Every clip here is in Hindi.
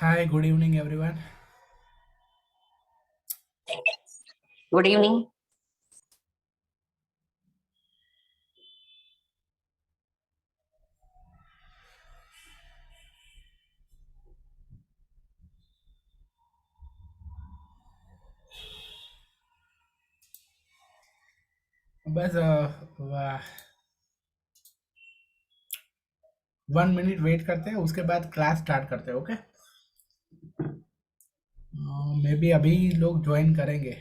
Hi, good evening, everyone. Good evening. बस 1 मिनट वेट करते हैं, उसके बाद क्लास स्टार्ट करते हैं। ओके, मे बी अभी लोग ज्वाइन करेंगे।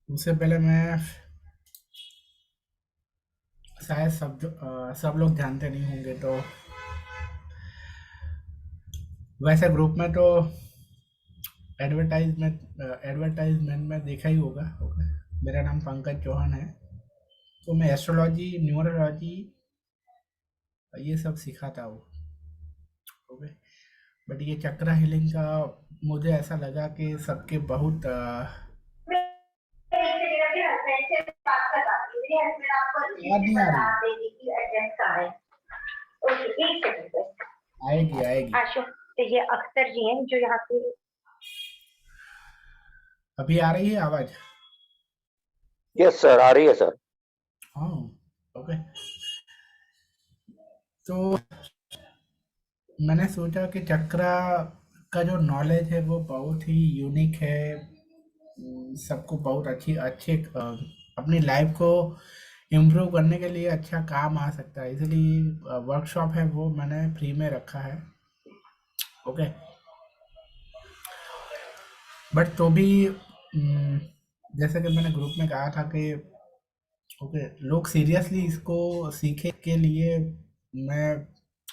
उससे पहले मैं शायद सब लोग जानते नहीं होंगे, तो वैसे ग्रुप में तो एडवर्टाइजमेंट में देखा ही होगा। ओके, मेरा नाम पंकज चौहान है। तो मैं एस्ट्रोलॉजी, न्यूमरोलॉजी ये सब सिखाता हूँ। ओके, बट ये चक्रा हीलिंग का मुझे ऐसा लगा कि सबके बहुत मेरे हस्बैंड से बात कर रहा थी। मेरे हस्बैंड आपको अच्छे आवाज से नहीं आ बता रही। देगी कि अर्जेंट का है। ओके, एक सेकंड बस। आएगी आएगी। आशु, तो ये अख्तर जी हैं जो यहाँ पे। अभी आ रही है आवाज? यस सर, आ रही है सर। हाँ। ओके, तो मैंने सोचा कि चक्रा का जो नॉलेज है वो बहुत ही यूनिक है। सबको बहुत अच्छी अच्छे अपनी लाइफ को इम्प्रूव करने के लिए अच्छा काम आ सकता है, इसलिए वर्कशॉप है वो मैंने फ्री में रखा है। ओके, बट तो भी जैसे कि मैंने ग्रुप में कहा था कि ओके, लोग सीरियसली इसको सीखे के लिए मैं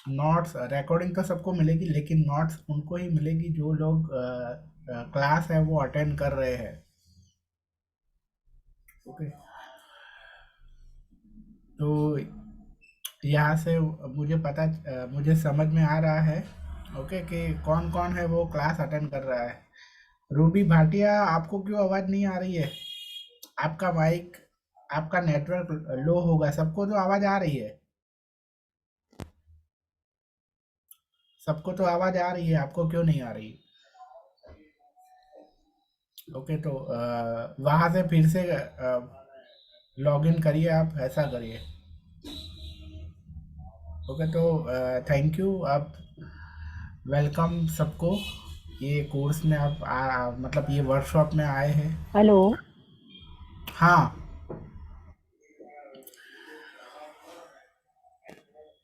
नोट्स रिकॉर्डिंग तो सबको मिलेगी, लेकिन नोट्स उनको ही मिलेगी जो लोग क्लास है वो अटेंड कर रहे हैं। ओके, तो यहाँ से मुझे समझ में आ रहा है ओके कि कौन कौन है वो क्लास अटेंड कर रहा है। रूबी भाटिया, आपको क्यों आवाज़ नहीं आ रही है? आपका माइक, आपका नेटवर्क लो होगा। सबको तो आवाज़ आ रही है, सबको तो आवाज़ आ रही है, आपको क्यों नहीं आ रही? ओके, तो वहाँ से फिर से लॉग इन करिए, आप ऐसा करिए। ओके, तो थैंक यू, आप वेलकम सबको। ये कोर्स में आप मतलब ये वर्कशॉप में आए हैं। हेलो। हाँ,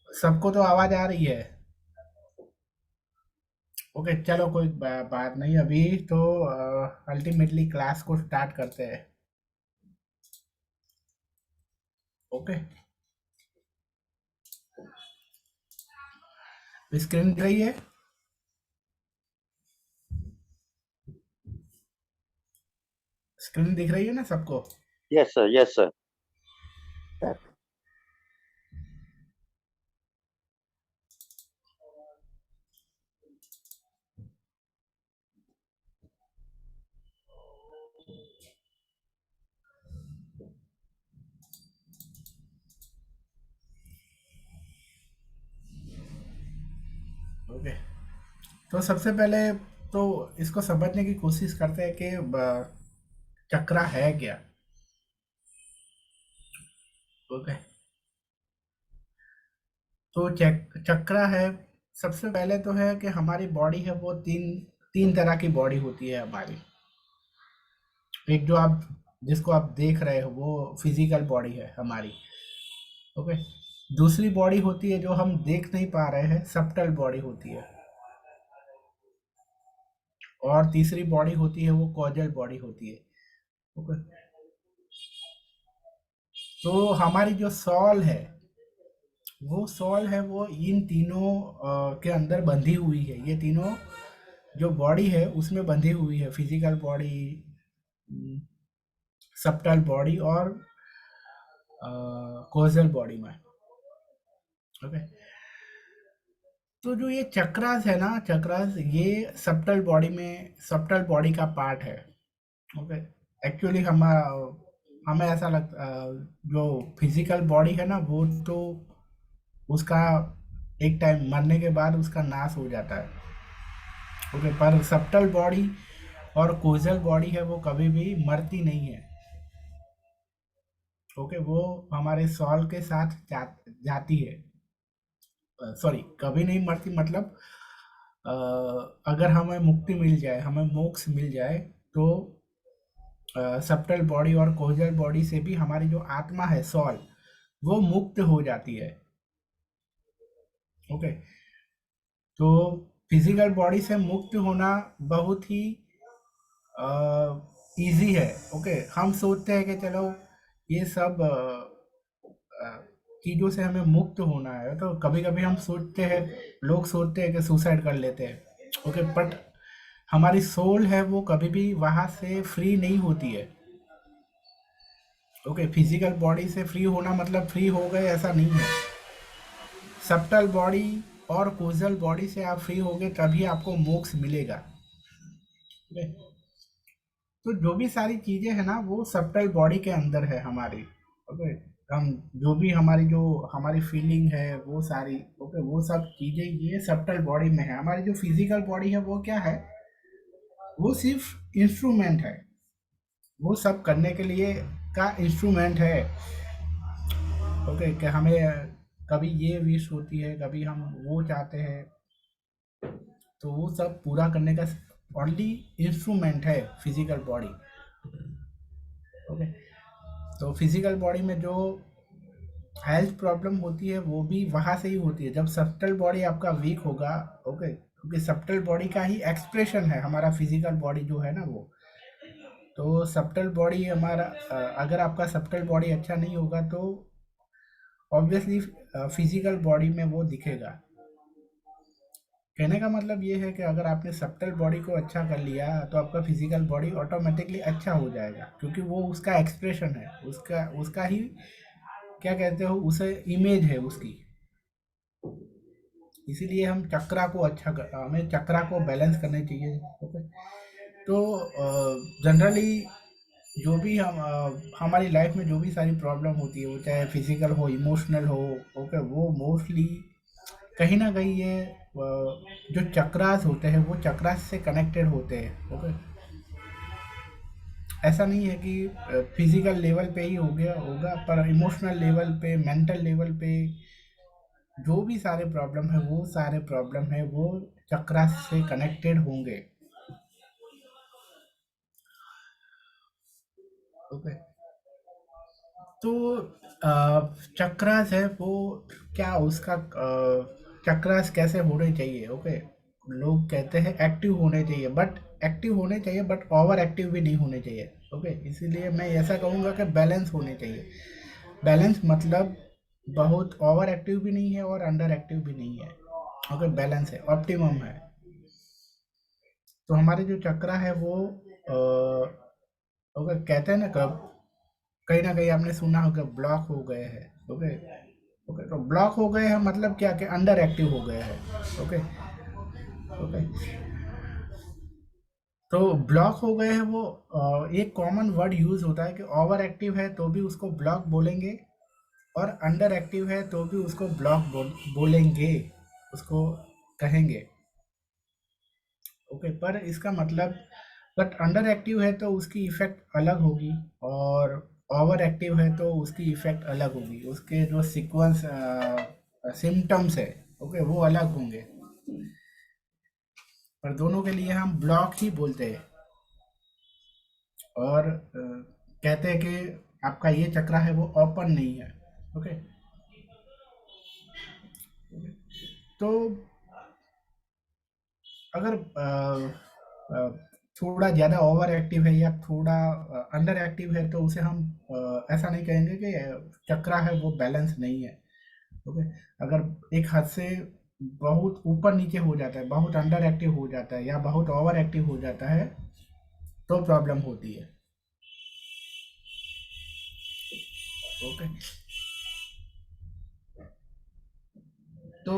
सबको तो आवाज़ आ रही है। ओके, चलो कोई बात नहीं, अभी तो अल्टीमेटली क्लास को स्टार्ट करते हैं। ओके, स्क्रीन दिख रही है? स्क्रीन दिख रही है ना सबको? Yes sir, yes sir. Okay, तो सबसे पहले तो इसको समझने की कोशिश करते हैं कि चक्रा है क्या। ओके, तो चक्रा है, सबसे पहले तो है कि हमारी बॉडी है वो तीन तीन तरह की बॉडी होती है हमारी। एक जो आप जिसको आप देख रहे हो वो फिजिकल बॉडी है हमारी। ओके, दूसरी बॉडी होती है जो हम देख नहीं पा रहे हैं, सबटल बॉडी होती है। और तीसरी बॉडी होती है वो कॉजल बॉडी होती है। ओके, तो हमारी जो सॉल है वो इन तीनों के अंदर बंधी हुई है। ये तीनों जो बॉडी है उसमें बंधी हुई है, फिजिकल बॉडी, सबटल बॉडी और कॉजल बॉडी में। ओके, तो जो ये चक्रास है ना, चक्रास ये सबटल बॉडी का पार्ट है। ओके, एक्चुअली हमें ऐसा लगता जो फिजिकल बॉडी है ना वो तो उसका एक टाइम मरने के बाद उसका नाश हो जाता है। ओके, पर सब्टल बॉडी और कोजल बॉडी है वो कभी भी मरती नहीं है। ओके, वो हमारे सॉल के साथ जाती है। सॉरी, कभी नहीं मरती मतलब अ, अगर हमें मुक्ति मिल जाए, हमें मोक्ष मिल जाए, तो सब्टल बॉडी और कोजल बॉडी से भी हमारी जो आत्मा है, सॉल, वो मुक्त हो जाती है। ओके, तो फिजिकल बॉडी से मुक्त होना बहुत ही इजी है। ओके, हम सोचते हैं कि चलो ये सब अ, चीज़ों से हमें मुक्त होना है, तो कभी कभी हम सोचते हैं, लोग सोचते हैं कि सुसाइड कर लेते हैं। ओके, बट हमारी सोल है वो कभी भी वहाँ से फ्री नहीं होती है। ओके, फिजिकल बॉडी से फ्री होना मतलब फ्री हो गए ऐसा नहीं है। सब्टल बॉडी और कोजल बॉडी से आप फ्री होगे तभी आपको मोक्ष मिलेगा। ओके, तो जो भी सारी चीजें है ना वो सब्टल बॉडी के अंदर है हमारी। ओके, हम जो भी हमारी फीलिंग है वो सारी, ओके, वो सब चीजें ये सब्टल बॉडी में है। हमारी जो फिजिकल बॉडी है वो क्या है, वो सिर्फ इंस्ट्रूमेंट है, वो सब करने के लिए का इंस्ट्रूमेंट है। ओके, कि हमें कभी ये विश होती है, कभी हम वो चाहते हैं, तो वो सब पूरा करने का ओनली इंस्ट्रूमेंट है फिजिकल बॉडी। ओके, तो फिजिकल बॉडी में जो हेल्थ प्रॉब्लम होती है वो भी वहाँ से ही होती है जब सब्टल बॉडी आपका वीक होगा। ओके, क्योंकि सब्टल बॉडी का ही एक्सप्रेशन है हमारा फिजिकल बॉडी जो है ना वो। तो सब्टल बॉडी हमारा अगर आपका सब्टल बॉडी अच्छा नहीं होगा तो ऑब्वियसली फिजिकल बॉडी में वो दिखेगा। कहने का मतलब ये है कि अगर आपने सब्टल बॉडी को अच्छा कर लिया तो आपका फिजिकल बॉडी ऑटोमेटिकली अच्छा हो जाएगा, क्योंकि वो उसका एक्सप्रेशन है, उसका उसका ही क्या कहते हो उसे, इमेज है उसकी। इसीलिए हमें चक्रा को बैलेंस करना चाहिए। ओके, तो जनरली जो भी हमारी लाइफ में जो भी सारी प्रॉब्लम होती है, वो चाहे फिजिकल हो, इमोशनल हो, ओके, वो मोस्टली कहीं ना कहीं ये जो चक्रास होते हैं वो चक्रास से कनेक्टेड होते हैं। ओके, ऐसा नहीं है कि फिजिकल लेवल पे ही हो गया होगा, पर इमोशनल लेवल पे, मेंटल लेवल पे जो भी सारे प्रॉब्लम है वो सारे प्रॉब्लम है वो चक्रास से कनेक्टेड होंगे। ओके, तो चक्रास है वो क्या, उसका चक्रास कैसे होने चाहिए। ओके, लोग कहते हैं एक्टिव होने चाहिए, बट एक्टिव होने चाहिए बट ओवर एक्टिव भी नहीं होने चाहिए। ओके, इसीलिए मैं ऐसा कहूँगा कि बैलेंस होने चाहिए। बैलेंस मतलब बहुत ओवर एक्टिव भी नहीं है और अंडर एक्टिव भी नहीं है। ओके, बैलेंस है, ऑप्टिमम है। तो हमारे जो चक्रा है वो ओके, कहते हैं ना, कब कहीं ना कहीं आपने सुना होगा ब्लॉक हो गए हैं। ओके, ओके, तो ब्लॉक हो गए हैं मतलब क्या, कि अंडर एक्टिव हो गए हैं। ओके, ओके, तो ब्लॉक हो गए हैं वो एक कॉमन वर्ड यूज होता है कि ओवर एक्टिव है तो भी उसको ब्लॉक बोलेंगे, और अंडर एक्टिव है तो भी उसको बोलेंगे, उसको कहेंगे। ओके, पर इसका मतलब, बट अंडर एक्टिव है तो उसकी इफेक्ट अलग होगी, और ओवर एक्टिव है तो उसकी इफेक्ट अलग होगी, उसके जो सीक्वेंस सिम्टम्स है, ओके, वो अलग होंगे। पर दोनों के लिए हम ब्लॉक ही बोलते हैं, और कहते हैं कि आपका ये चक्रा है वो ओपन नहीं है। ओके, तो अगर थोड़ा ज़्यादा ओवर एक्टिव है या थोड़ा अंडर एक्टिव है तो उसे हम ऐसा नहीं कहेंगे कि चक्रा है वो बैलेंस नहीं है। ओके, अगर एक हद से बहुत ऊपर नीचे हो जाता है, बहुत अंडर एक्टिव हो जाता है या बहुत ओवर एक्टिव हो जाता है, तो प्रॉब्लम होती है। ओके, तो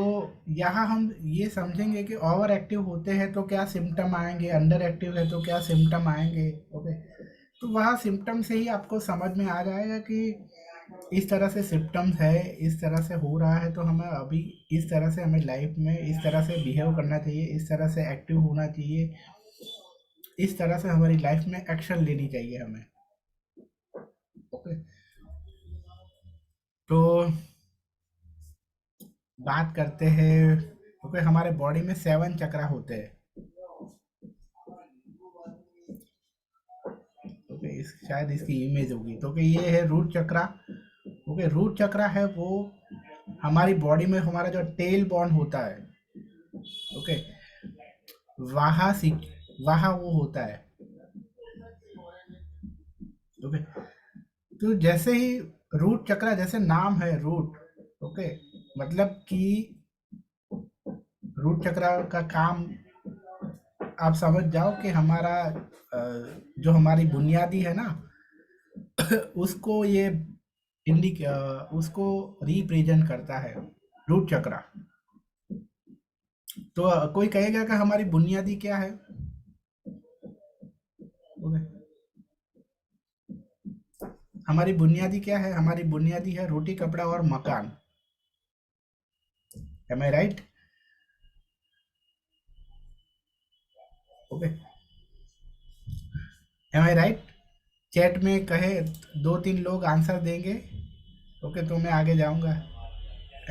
यहाँ हम ये समझेंगे कि ओवर एक्टिव होते हैं तो क्या सिम्टम आएंगे, अंडर एक्टिव है तो क्या सिम्टम आएंगे। ओके, तो वहाँ सिम्टम से ही आपको समझ में आ जाएगा कि इस तरह से सिम्टम्स है, इस तरह से हो रहा है, तो हमें अभी इस तरह से हमें लाइफ में इस तरह से बिहेव करना चाहिए, इस तरह से एक्टिव होना चाहिए, इस तरह से हमारी लाइफ में एक्शन लेनी चाहिए हमें। ओके, तो बात करते हैं। ओके, हमारे बॉडी में 7 चक्रा होते हैं। ओके, इस शायद इसकी इमेज होगी, तो कि ये है रूट चक्रा। ओके, रूट चक्रा है वो हमारी बॉडी में हमारा जो टेल बॉन होता है, ओके, वहाँ सी वहाँ वो होता है। ओके, तो जैसे ही रूट चक्रा, जैसे नाम है रूट, ओके, मतलब कि रूट चक्रा का काम आप समझ जाओ कि हमारा जो हमारी बुनियादी है ना, उसको ये उसको रिप्रेजेंट करता है रूट चक्रा। तो कोई कहेगा कि हमारी बुनियादी क्या है? ओके, हमारी बुनियादी क्या है? हमारी बुनियादी है रोटी कपड़ा और मकान। एम आई राइट? ओके, एम आई राइट? चैट में कहे 2-3 लोग आंसर देंगे, ओके, तो मैं आगे जाऊंगा।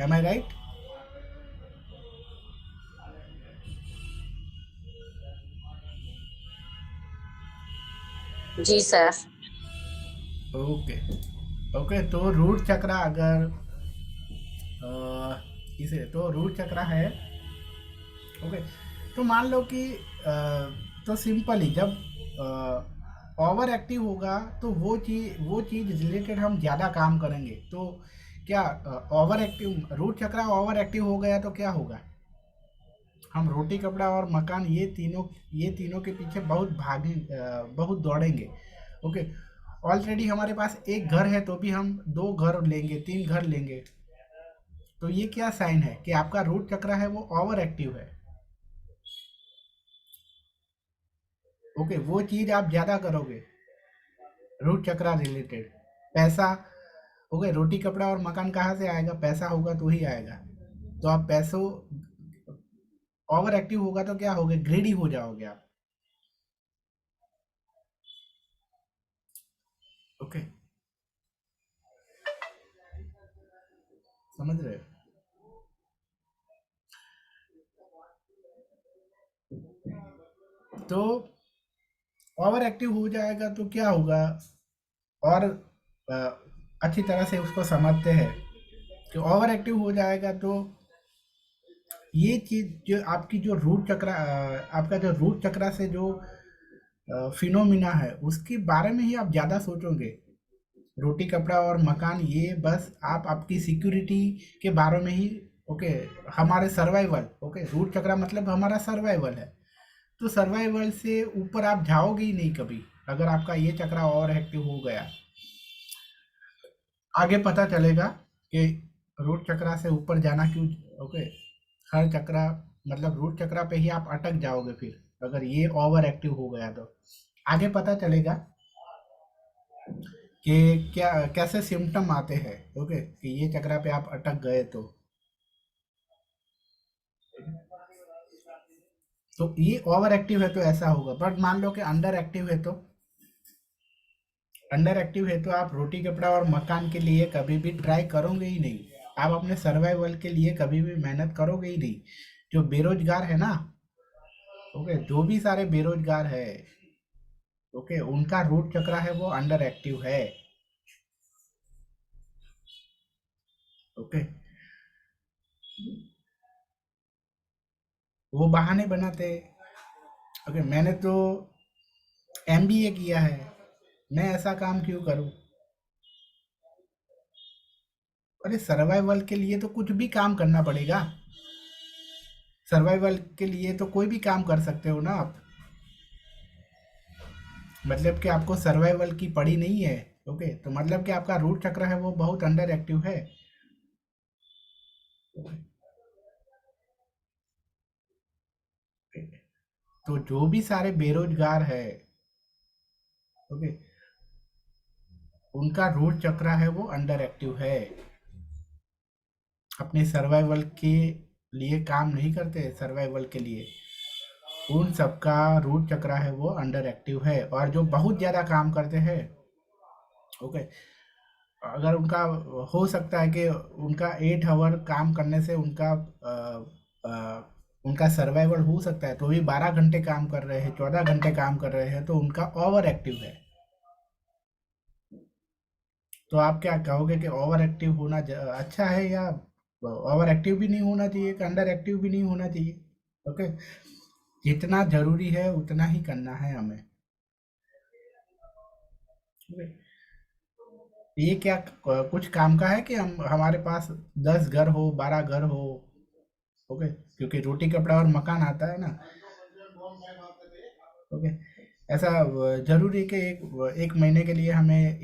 एम आई राइट? जी सर। ओके, ओके, तो रूट चक्रा अगर इसे तो रूट चक्रा है। ओके, तो मान लो कि तो सिंपल ही जब ओवर एक्टिव होगा तो वो चीज़ रिलेटेड हम ज़्यादा काम करेंगे। तो क्या ओवर एक्टिव रूट चक्रा ओवर एक्टिव हो गया तो क्या होगा? हम रोटी कपड़ा और मकान ये तीनों के पीछे बहुत दौड़ेंगे। ओके, ऑलरेडी हमारे पास एक घर है तो भी हम 2 घर लेंगे, 3 घर लेंगे। तो ये क्या साइन है कि आपका रूट चक्र है वो ओवर एक्टिव है। ओके, वो चीज आप ज्यादा करोगे रूट चक्र रिलेटेड। पैसा, ओके, रोटी कपड़ा और मकान कहाँ से आएगा? पैसा होगा तो ही आएगा। तो आप पैसों ओवर एक्टिव होगा तो क्या होगे? ग्रीडी हो जाओगे आप। ओके, समझ रहे हो? तो ओवर एक्टिव हो जाएगा तो क्या होगा? और अ, अच्छी तरह से उसको समझते हैं कि ओवर एक्टिव हो जाएगा तो ये चीज जो आपकी जो रूट चक्र आपका जो रूट चक्र से जो फिनोमिना है उसके बारे में ही आप ज़्यादा सोचोगे। रोटी कपड़ा और मकान ये बस आप आपकी सिक्योरिटी के बारे में ही, ओके, हमारे सर्वाइवल, ओके, रूट चक्र मतलब हमारा सर्वाइवल है। तो सर्वाइवल से ऊपर आप जाओगे ही नहीं कभी अगर आपका ये चक्र और एक्टिव हो गया। आगे पता चलेगा कि रूट चक्र से ऊपर जाना क्यों। ओके, हर चक्र मतलब रूट चक्र पे ही आप अटक जाओगे फिर अगर ये ओवर एक्टिव हो गया तो। आगे पता चलेगा कि क्या कैसे सिम्टम आते हैं। ओके, कि ये चक्र पे आप अटक गए तो ये ओवर एक्टिव है तो ऐसा होगा। बट मान लो कि अंडर एक्टिव है तो आप रोटी कपड़ा और मकान के लिए कभी भी ट्राई करोगे ही नहीं। आप अपने सर्वाइवल के लिए कभी भी मेहनत करोगे ही नहीं। जो बेरोजगार है ना, ओके, जो भी सारे बेरोजगार है, ओके, उनका रूट चक्र है वो अंडर एक्टिव है। ओके, वो बहाने बनाते हैं। ओके, मैंने तो एमबीए किया है, मैं ऐसा काम क्यों करूं? अरे सर्वाइवल के लिए तो कुछ भी काम करना पड़ेगा। सर्वाइवल के लिए तो कोई भी काम कर सकते हो ना आप। मतलब कि आपको सर्वाइवल की पड़ी नहीं है। ओके, तो मतलब कि आपका रूट चक्र है वो बहुत अंडर एक्टिव है। तो जो भी सारे बेरोजगार है, ओके, उनका रूट चक्र है वो अंडर एक्टिव है, अपने सर्वाइवल के लिए काम नहीं करते, सर्वाइवल के लिए उन सबका रूट चक्र है वो अंडर एक्टिव है। और जो बहुत ज़्यादा काम करते हैं, ओके, अगर उनका हो सकता है कि उनका 8 आवर काम करने से उनका सर्वाइवल हो सकता है, तो भी 12 घंटे काम कर रहे हैं, 14 घंटे काम कर रहे हैं, तो उनका ओवर एक्टिव है। तो आप क्या कहोगे कि ओवर एक्टिव होना अच्छा है, या ओवर एक्टिव भी नहीं होना चाहिए, कि अंडर एक्टिव भी नहीं होना चाहिए? ओके, जितना जरूरी है उतना ही करना है हमें। ओके, ये क्या कुछ काम का है कि हम हमारे पास 10 घर हो, 12 घर हो? ओके, क्योंकि रोटी कपड़ा और मकान आता है ना। ओके, ऐसा जरूरी है कि एक महीने के लिए हमें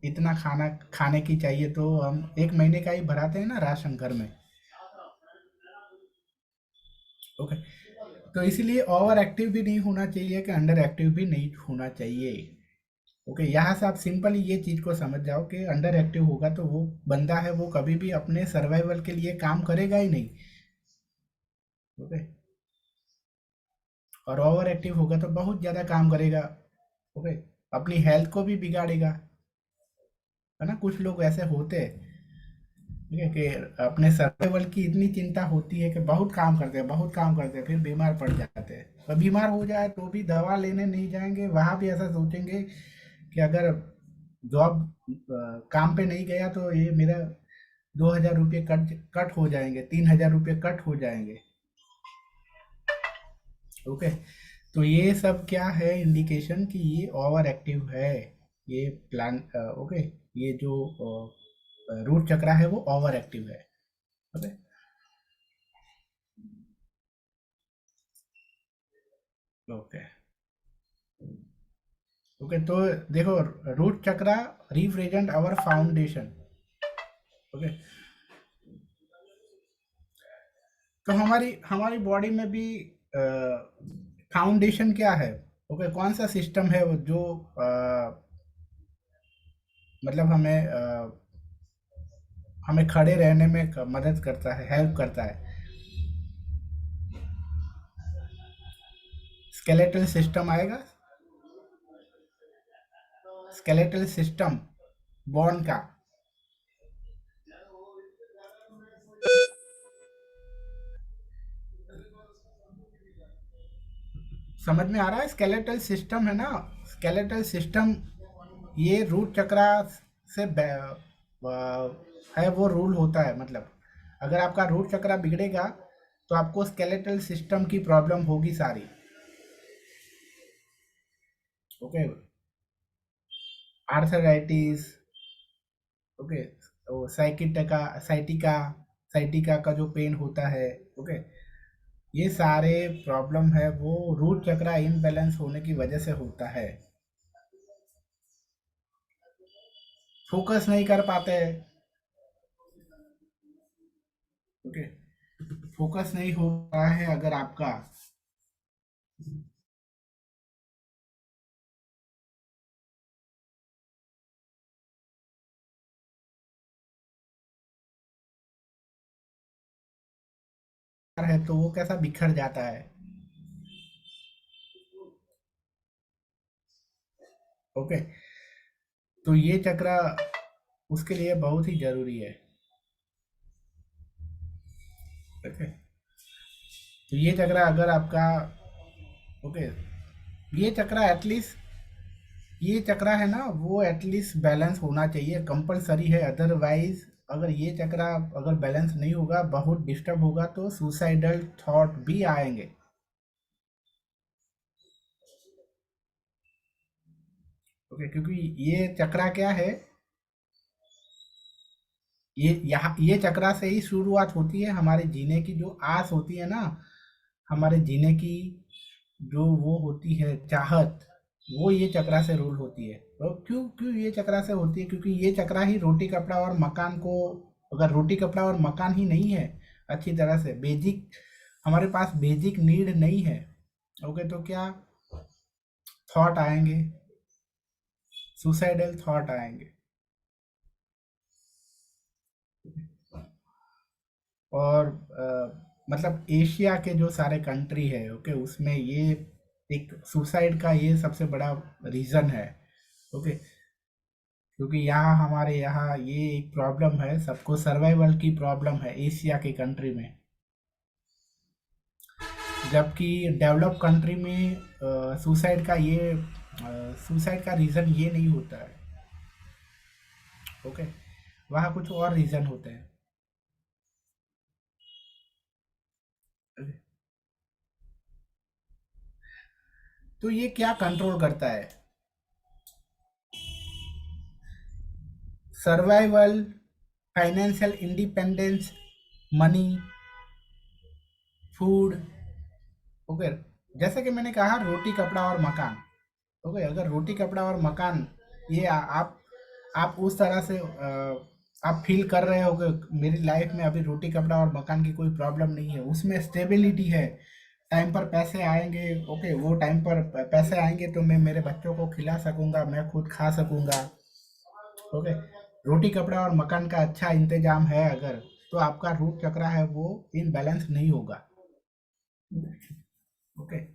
इतना खाना खाने की चाहिए, तो हम एक महीने का ही भराते हैं ना राशन घर में। ओके, तो इसीलिए ओवर एक्टिव भी नहीं होना चाहिए कि अंडर एक्टिव भी नहीं होना चाहिए। ओके, यहाँ से आप सिंपली ये चीज को समझ जाओ कि अंडर एक्टिव होगा तो वो बंदा है वो कभी भी अपने सर्वाइवल के लिए काम करेगा ही नहीं। ओके, और ओवर एक्टिव होगा तो बहुत ज्यादा काम करेगा। ओके, अपनी हेल्थ को भी बिगाड़ेगा, है ना। कुछ लोग ऐसे होते हैं, ठीक है, कि अपने सर्वाइवल की इतनी चिंता होती है कि बहुत काम करते हैं, बहुत काम करते हैं, फिर बीमार पड़ जाते हैं। और बीमार हो जाए तो भी दवा लेने नहीं जाएंगे, वहां भी ऐसा सोचेंगे कि अगर जॉब काम पे नहीं गया तो ये मेरा 2,000 रुपये कट कट हो जाएंगे, 3,000 रुपये कट हो जाएंगे। ओके, तो ये सब क्या है, इंडिकेशन कि ये ओवर एक्टिव है, ये प्लान। ओके, ये जो रूट चक्र है वो ओवर एक्टिव है। ओके, ओके, ओके, तो देखो, रूट चक्र रिप्रेजेंट आवर फाउंडेशन। ओके, तो हमारी हमारी बॉडी में भी फाउंडेशन क्या है? ओके, कौन सा सिस्टम है वो जो मतलब हमें खड़े रहने में मदद करता है, हेल्प करता है? स्केलेटल सिस्टम आएगा, स्केलेटल सिस्टम बोन का। समझ में आ रहा है? स्केलेटल सिस्टम है ना, स्केलेटल सिस्टम, ये रूट चक्र से है वो रूल होता है। मतलब अगर आपका रूट चक्र बिगड़ेगा तो आपको स्केलेटल सिस्टम की प्रॉब्लम होगी सारी। ओके, आर्थराइटिस, ओके, तो साइटिका साइटिका का जो पेन होता है, ओके, ये सारे प्रॉब्लम है वो रूट चक्र इम्बैलेंस होने की वजह से होता है। फोकस नहीं कर पाते, ओके, फोकस नहीं हो रहा है अगर आपका, है तो वो कैसा बिखर जाता है। ओके, तो ये चक्र उसके लिए बहुत ही जरूरी है। ओके, तो ये चक्र अगर आपका, ओके, ये चक्र एटलीस्ट, ये चक्र है ना वो एटलीस्ट बैलेंस होना चाहिए, कंपलसरी है। अदरवाइज अगर ये चक्र अगर बैलेंस नहीं होगा, बहुत डिस्टर्ब होगा, तो सुसाइडल थॉट भी आएंगे। ओके, क्योंकि ये चक्र क्या है, ये चक्र से ही शुरुआत होती है हमारे जीने की, जो आस होती है ना, हमारे जीने की जो वो होती है चाहत, वो ये चक्रा से रूल होती है। तो क्यों क्यों ये चक्रा से होती है? क्योंकि ये चक्रा ही रोटी कपड़ा और मकान को, अगर रोटी कपड़ा और मकान ही नहीं है अच्छी तरह से, बेसिक हमारे पास बेसिक नीड नहीं है, ओके, तो क्या थॉट आएंगे, सुसाइडल थॉट आएंगे। और मतलब एशिया के जो सारे कंट्री है, ओके, उसमें ये एक सुसाइड का ये सबसे बड़ा रीजन है। ओके, क्योंकि यहाँ हमारे यहाँ ये एक प्रॉब्लम है, सबको सर्वाइवल की प्रॉब्लम है एशिया के कंट्री में। जबकि डेवलप कंट्री में सुसाइड का रीज़न ये नहीं होता है। ओके, वहाँ कुछ और रीज़न होते हैं। तो ये क्या कंट्रोल करता है? Survival, financial independence, money, food. Okay, जैसे कि मैंने कहा, रोटी कपड़ा और मकान। ओके, अगर रोटी कपड़ा और मकान ये आप उस तरह से आप फील कर रहे हो कि मेरी लाइफ में अभी रोटी कपड़ा और मकान की कोई प्रॉब्लम नहीं है, उसमें स्टेबिलिटी है, टाइम पर पैसे आएंगे। ओके, वो टाइम पर पैसे आएंगे तो मैं मेरे बच्चों को खिला सकूंगा, मैं खुद खा सकूंगा। ओके, रोटी कपड़ा और मकान का अच्छा इंतजाम है अगर, तो आपका रूट चक्र है वो इनबैलेंस नहीं होगा। ओके,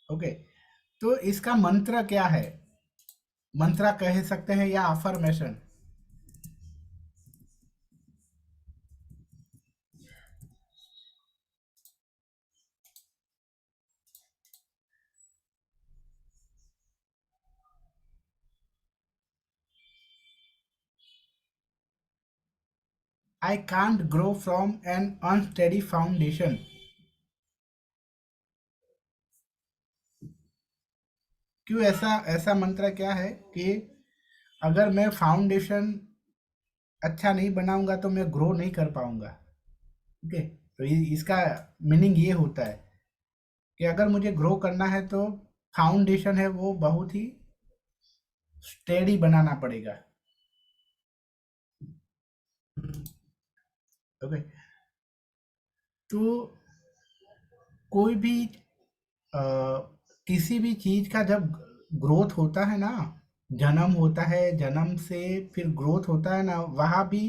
ओके, तो इसका मंत्र क्या है? मंत्र कह सकते हैं या affirmation. I can't grow from an unsteady foundation। क्यों ऐसा ऐसा मंत्र क्या है कि अगर मैं फाउंडेशन अच्छा नहीं बनाऊंगा तो मैं ग्रो नहीं कर पाऊंगा। ओके, तो इसका मीनिंग ये होता है कि अगर मुझे ग्रो करना है तो फाउंडेशन है वो बहुत ही स्टेडी बनाना पड़ेगा। ओके, तो कोई भी अ, किसी भी चीज का जब ग्रोथ होता है ना, जन्म होता है, जन्म से फिर ग्रोथ होता है ना, वहां भी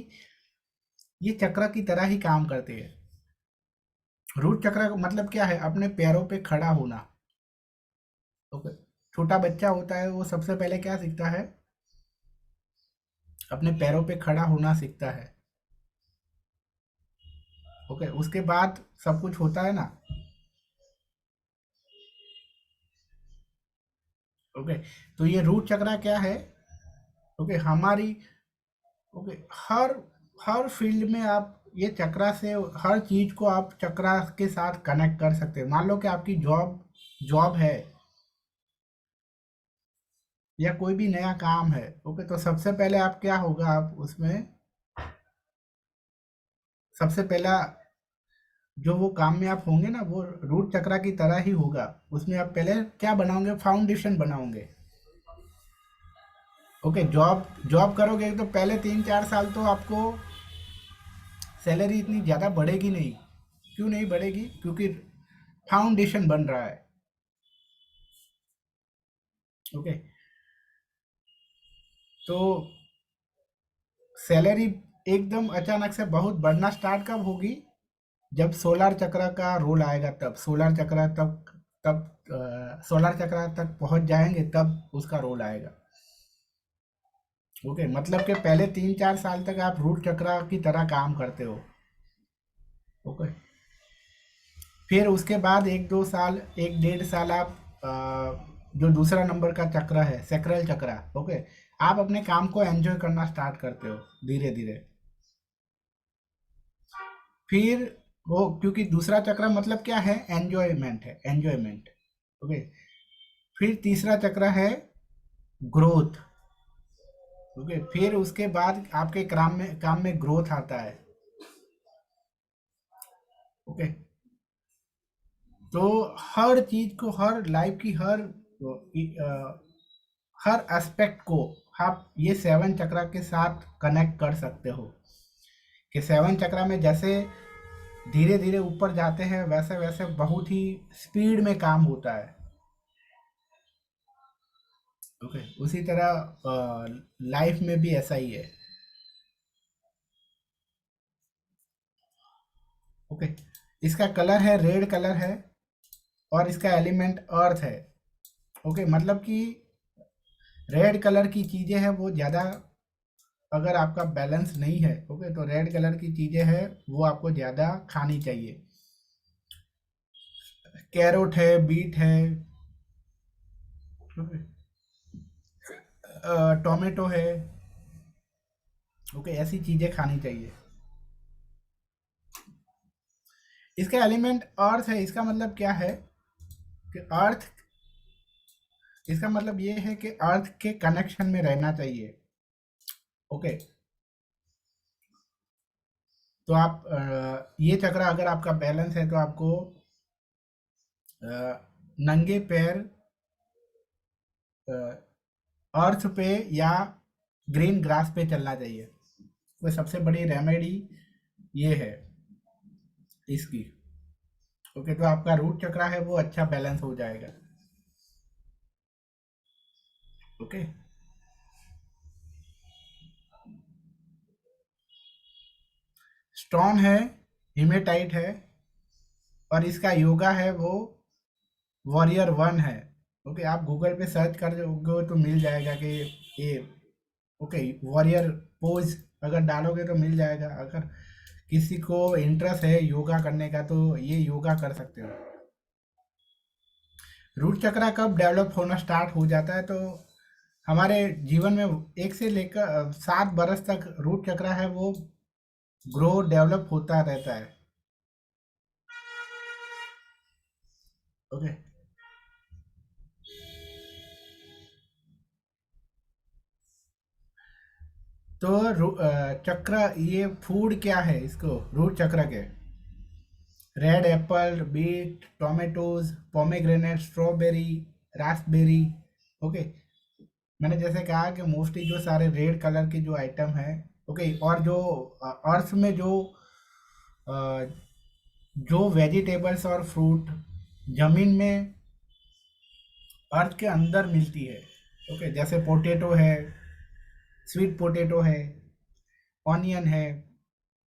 ये चक्र की तरह ही काम करते हैं। रूट चक्र का मतलब क्या है? अपने पैरों पे खड़ा होना। ओके, छोटा बच्चा होता है वो सबसे पहले क्या सीखता है? अपने पैरों पे खड़ा होना सीखता है। ओके, उसके बाद सब कुछ होता है ना। ओके, तो ये रूट चक्र क्या है? ओके, हमारी, ओके, हर हर फील्ड में आप ये चक्रा से हर चीज को आप चक्रा के साथ कनेक्ट कर सकते हैं। मान लो कि आपकी जॉब जॉब है या कोई भी नया काम है। ओके, तो सबसे पहले आप क्या होगा, आप उसमें सबसे पहला जो वो काम में आप होंगे ना, वो रूट चक्रा की तरह ही होगा। उसमें आप पहले क्या बनाओगे? फाउंडेशन बनाओगे। ओके, जॉब जॉब करोगे तो पहले 3-4 साल तो आपको सैलरी इतनी ज़्यादा बढ़ेगी नहीं। क्यों नहीं बढ़ेगी? क्योंकि फाउंडेशन बन रहा है। ओके, तो सैलरी एकदम अचानक से बहुत बढ़ना स्टार्ट कब होगी? जब सोलर चक्र का रोल आएगा, तब सोलर चक्र तब सोलर चक्र तक पहुंच जाएंगे, तब उसका रोल आएगा। ओके, मतलब कि पहले 3-4 साल तक आप रूट चक्र की तरह काम करते हो। ओके, फिर उसके बाद 1-2 साल, 1-1.5 साल आप जो दूसरा नंबर का चक्र है, सेक्रल चक्र। ओके, आप अपने काम को एंजॉय करना स्टार्ट करते हो धीरे धीरे। फिर वो, क्योंकि दूसरा चक्र मतलब क्या है? एंजॉयमेंट है, एंजॉयमेंट। ओके, फिर तीसरा चक्र है ग्रोथ। ओके, फिर उसके बाद आपके काम में ग्रोथ आता है। ओके, तो हर चीज को, हर लाइफ की हर एस्पेक्ट को आप ये 7 चक्र के साथ कनेक्ट कर सकते हो। कि 7 चक्र में जैसे धीरे धीरे ऊपर जाते हैं वैसे वैसे बहुत ही स्पीड में काम होता है। ओके, उसी तरह लाइफ में भी ऐसा ही है। ओके, इसका कलर है रेड कलर है और इसका एलिमेंट अर्थ है। ओके, मतलब कि रेड कलर की चीज़ें हैं वो ज़्यादा, अगर आपका बैलेंस नहीं है, ओके, तो रेड कलर की चीज़ें हैं वो आपको ज़्यादा खानी चाहिए। कैरोट है, बीट है, टोमेटो है। ओके, ऐसी चीज़ें खानी चाहिए। इसका एलिमेंट अर्थ है, इसका मतलब क्या है कि अर्थ, इसका मतलब ये है कि अर्थ के कनेक्शन में रहना चाहिए। ओके, तो आप ये चक्र अगर आपका बैलेंस है तो आपको नंगे पैर अर्थ पे या ग्रीन ग्रास पे चलना चाहिए। तो सबसे बड़ी रेमेडी ये है इसकी। ओके, तो आपका रूट चक्र है वो अच्छा बैलेंस हो जाएगा। ओके, स्टोन है, हिमेटाइट है, और इसका योगा है वो वॉरियर वन है। ओके, आप गूगल पे सर्च कर दोगे तो मिल जाएगा कि ये, ओके, वॉरियर पोज अगर डालोगे तो मिल जाएगा। अगर किसी को इंटरेस्ट है योगा करने का तो ये योगा कर सकते हो। रूट चक्र कब डेवलप होना स्टार्ट हो जाता है, तो हमारे जीवन में 1 से लेकर 7 बरस तक रूट चक्र है वो ग्रो डेवलप होता रहता है। ओके, तो चक्र, ये फूड क्या है इसको रूट चक्र के? Red apple, beet, tomatoes, pomegranate, strawberry, raspberry. Okay, मैंने जैसे कहा कि मोस्टली जो सारे रेड कलर के जो आइटम है, ओके, और जो अर्थ में अ, जो वेजिटेबल्स और फ्रूट जमीन में अर्थ के अंदर मिलती है। ओके, जैसे पोटैटो है, स्वीट पोटैटो है, ऑनियन है।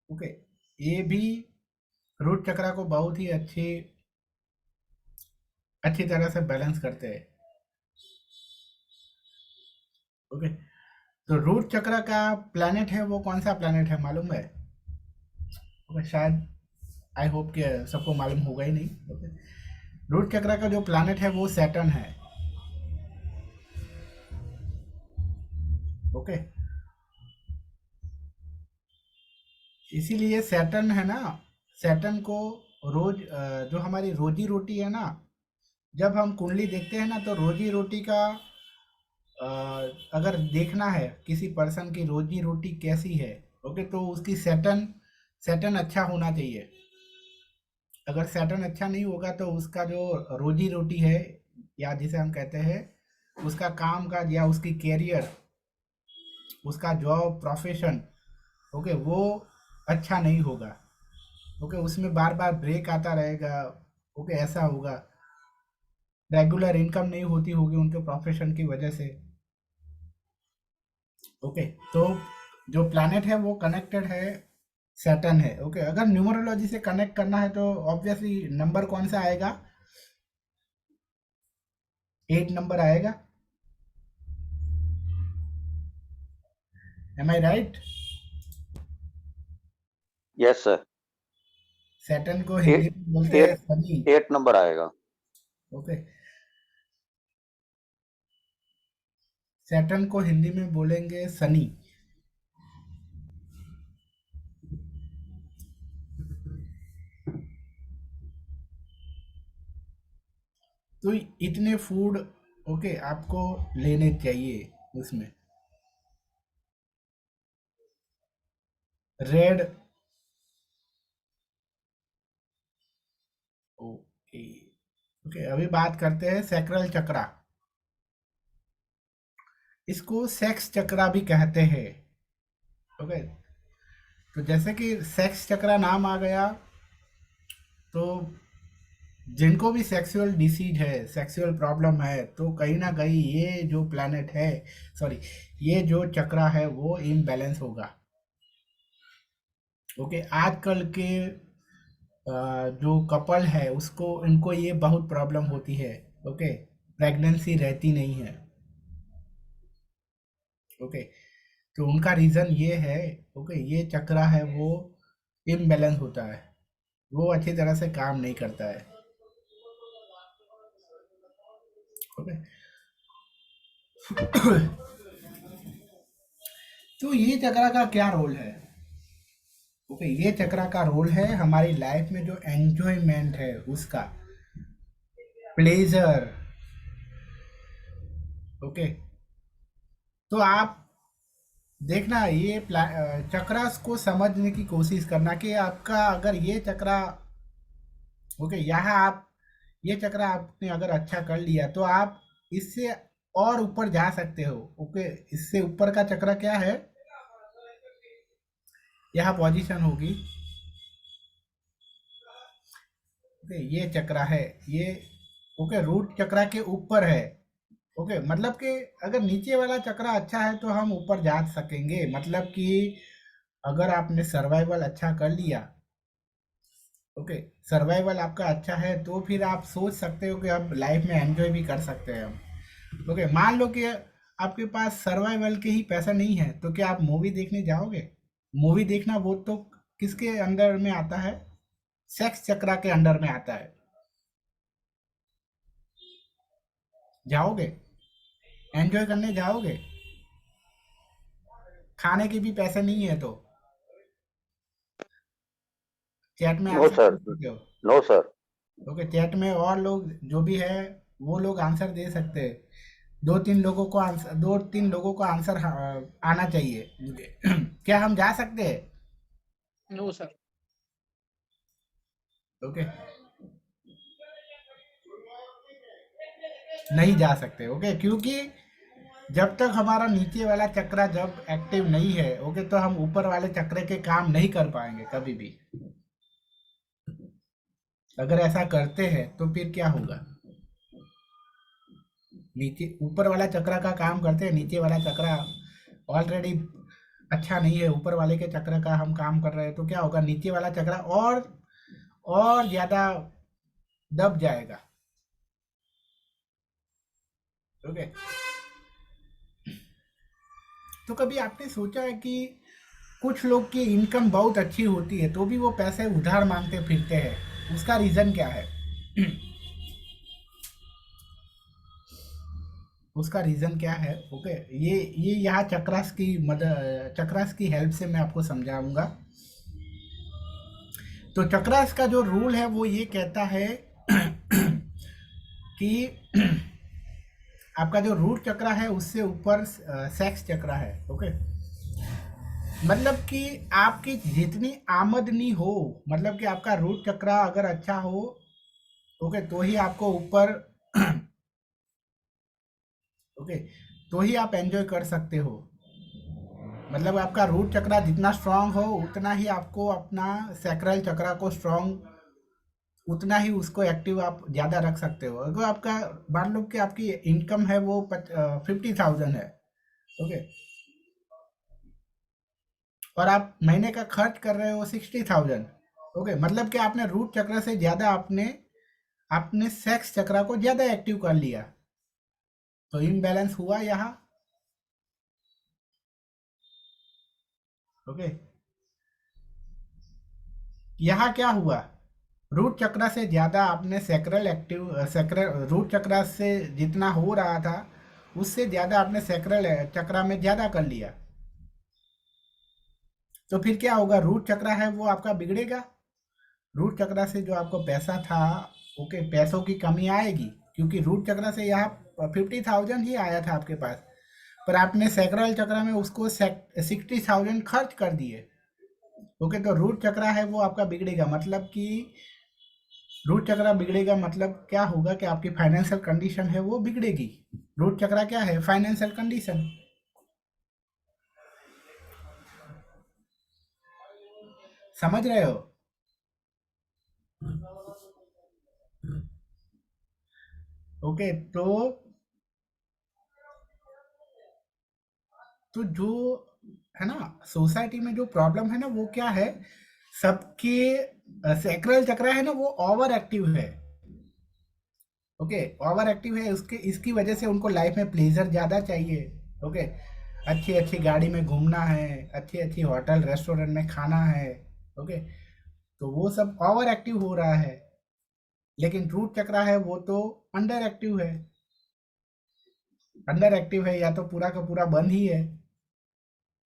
ओके, ये भी रूट चक्र को बहुत ही अच्छी अच्छी तरह से बैलेंस करते हैं। ओके, तो रूट चक्र का प्लैनेट है वो कौन सा प्लैनेट है मालूम है? ओके, शायद, आई होप कि सबको मालूम होगा ही नहीं। ओके, रूट चक्र का जो प्लैनेट है वो सैटर्न है। ओके, इसीलिए सैटर्न है ना, सैटर्न को जो हमारी रोजी रोटी है ना, जब हम कुंडली देखते हैं ना तो रोजी रोटी का अ, अगर देखना है किसी पर्सन की रोजी रोटी कैसी है, ओके, तो उसकी सैटर्न सैटर्न अच्छा होना चाहिए। अगर सैटर्न अच्छा नहीं होगा तो उसका जो रोजी रोटी है, या जिसे हम कहते हैं उसका काम काज या उसकी कैरियर, उसका जॉब प्रोफेशन, ओके, वो अच्छा नहीं होगा। ओके, उसमें बार बार ब्रेक आता रहेगा। ओके, ऐसा होगा, रेगुलर इनकम नहीं होती होगी उनके प्रोफेशन की वजह से। ओके, तो जो प्लैनेट है वो कनेक्टेड है, सैटर्न है। ओके, अगर न्यूमरोलॉजी से कनेक्ट करना है तो ऑब्वियसली नंबर कौन सा आएगा? 8 नंबर आएगा। एम आई राइट? Yes sir. सैटर्न को हिंदी एट में बोलते हैं एट शनि। 8 नंबर आएगा। ओके, सैटर्न को हिंदी में बोलेंगे शनि। तो इतने फूड, ओके, आपको लेने चाहिए उसमें। रेड, ओके, ओके, अभी बात करते हैं सैक्रल चक्रा। इसको सेक्स चक्रा भी कहते हैं। ओके, तो जैसे कि सेक्स चक्रा नाम आ गया, तो जिनको भी सेक्सुअल डिसीज है, सेक्सुअल प्रॉब्लम है, तो कहीं ना कहीं ये जो प्लैनेट है, सॉरी, ये जो चक्रा है वो इम्बैलेंस होगा। ओके, आजकल के जो कपल है उसको, इनको ये बहुत प्रॉब्लम होती है। ओके, प्रेगनेंसी रहती नहीं है। ओके, तो उनका रीज़न ये है, ओके, ये चक्रा है वो इम्बैलेंस होता है, वो अच्छी तरह से काम नहीं करता है। ओके, तो ये चक्रा का क्या रोल है? ओके, ये चक्रा का रोल है हमारी लाइफ में जो एंजॉयमेंट है उसका, प्लेजर। ओके, तो आप देखना, ये चक्रास को समझने की कोशिश करना कि आपका अगर ये चक्रा, ओके, यहाँ आप, ये चक्रा आपने अगर अच्छा कर लिया तो आप इससे और ऊपर जा सकते हो। ओके, इससे ऊपर का चक्रा क्या है? यहाँ पोजीशन होगी। ओके, ये चक्रा है ये। ओके, रूट चक्रा के ऊपर है। ओके, मतलब कि अगर नीचे वाला चक्रा अच्छा है तो हम ऊपर जा सकेंगे। मतलब कि अगर आपने सर्वाइवल अच्छा कर लिया, ओके, सर्वाइवल आपका अच्छा है, तो फिर आप सोच सकते हो कि अब लाइफ में एंजॉय भी कर सकते हैं हम। ओके, मान लो कि आपके पास सर्वाइवल के ही पैसा नहीं है, तो क्या आप मूवी देखने जाओगे? मूवी देखना वो तो किसके अंडर में आता है? सेक्स चक्रा के अंडर में आता है। जाओगे? एंजॉय करने जाओगे? खाने के भी पैसे नहीं है तो चैट में नो आंसर सर, दे सकते हो। No sir. ओके, चैट में और लोग जो भी है वो लोग आंसर दे सकते हैं। दो तीन लोगों को आंसर आना चाहिए। क्या हम जा सकते हैं? No sir. ओके, नहीं जा सकते। ओके, क्योंकि जब तक हमारा नीचे वाला चक्रा जब एक्टिव नहीं है, ओके, तो हम ऊपर वाले चक्र के काम नहीं कर पाएंगे कभी भी। अगर ऐसा करते हैं तो फिर क्या होगा? नीचे ऊपर वाला चक्रा का काम करते हैं, नीचे वाला चक्रा ऑलरेडी अच्छा नहीं है, ऊपर वाले के चक्र का हम काम कर रहे हैं, तो क्या होगा? नीचे वाला चक्रा और ज्यादा दब जाएगा। ओके, तो कभी आपने सोचा है कि कुछ लोग की इनकम बहुत अच्छी होती है तो भी वो पैसे उधार मांगते फिरते हैं, उसका रीजन क्या है? उसका रीजन क्या है? ओके, ये यहाँ चक्रास की हेल्प से मैं आपको समझाऊंगा। तो चक्रास का जो रूल है वो ये कहता है कि आपका जो रूट चक्र है उससे ऊपर सेक्स चक्र है। ओके, मतलब कि आपकी जितनी आमदनी हो, मतलब कि आपका रूट चक्र अगर अच्छा हो, ओके, तो ही आपको ऊपर ओके, तो ही आप एंजॉय कर सकते हो। मतलब आपका रूट चक्र जितना स्ट्रांग हो उतना ही आपको अपना सैक्रल चक्र को स्ट्रांग, उतना ही उसको एक्टिव आप ज़्यादा रख सकते हो। अगर आपका, मान लो कि आपकी इनकम है वो 50,000 है, ओके, और आप महीने का खर्च कर रहे हो 60,000, ओके, मतलब कि आपने रूट चक्र से ज़्यादा आपने अपने सेक्स चक्र को ज़्यादा एक्टिव कर लिया, तो इम्बैलेंस हुआ यहाँ। ओके, यहाँ क्या हुआ? रूट चक्र से ज़्यादा आपने सैक्रल रूट चक्र से जितना हो रहा था उससे ज़्यादा आपने सैक्रल चक्र में ज़्यादा कर लिया, तो फिर क्या होगा? रूट चक्र है वो आपका बिगड़ेगा। रूट चक्र से जो आपको पैसा था, ओके, पैसों की कमी आएगी, क्योंकि रूट चक्र से यहाँ 50,000 ही आया था आपके पास, पर आपने सैक्रल चक्र में उसको 60,000 खर्च कर दिए। ओके, तो रूट चक्र है वो आपका बिगड़ेगा। मतलब कि रूट चक्र बिगड़ेगा मतलब क्या होगा कि आपकी फाइनेंशियल कंडीशन है वो बिगड़ेगी। रूट चक्र क्या है? Financial condition. समझ रहे हो? ओके, तो जो है ना, सोसाइटी में जो प्रॉब्लम है ना वो क्या है, सबके सैक्रल चक्र है ना वो ओवर एक्टिव है। ओके, ओवर एक्टिव है, उसके इसकी वजह से उनको लाइफ में प्लेजर ज़्यादा चाहिए। ओके, अच्छी अच्छी गाड़ी में घूमना है, अच्छी अच्छी होटल रेस्टोरेंट में खाना है। ओके, तो वो सब ओवर एक्टिव हो रहा है, लेकिन ट्रूथ चक्र है वो तो अंडर एक्टिव है। अंडर एक्टिव है या तो पूरा का पूरा बंद ही है।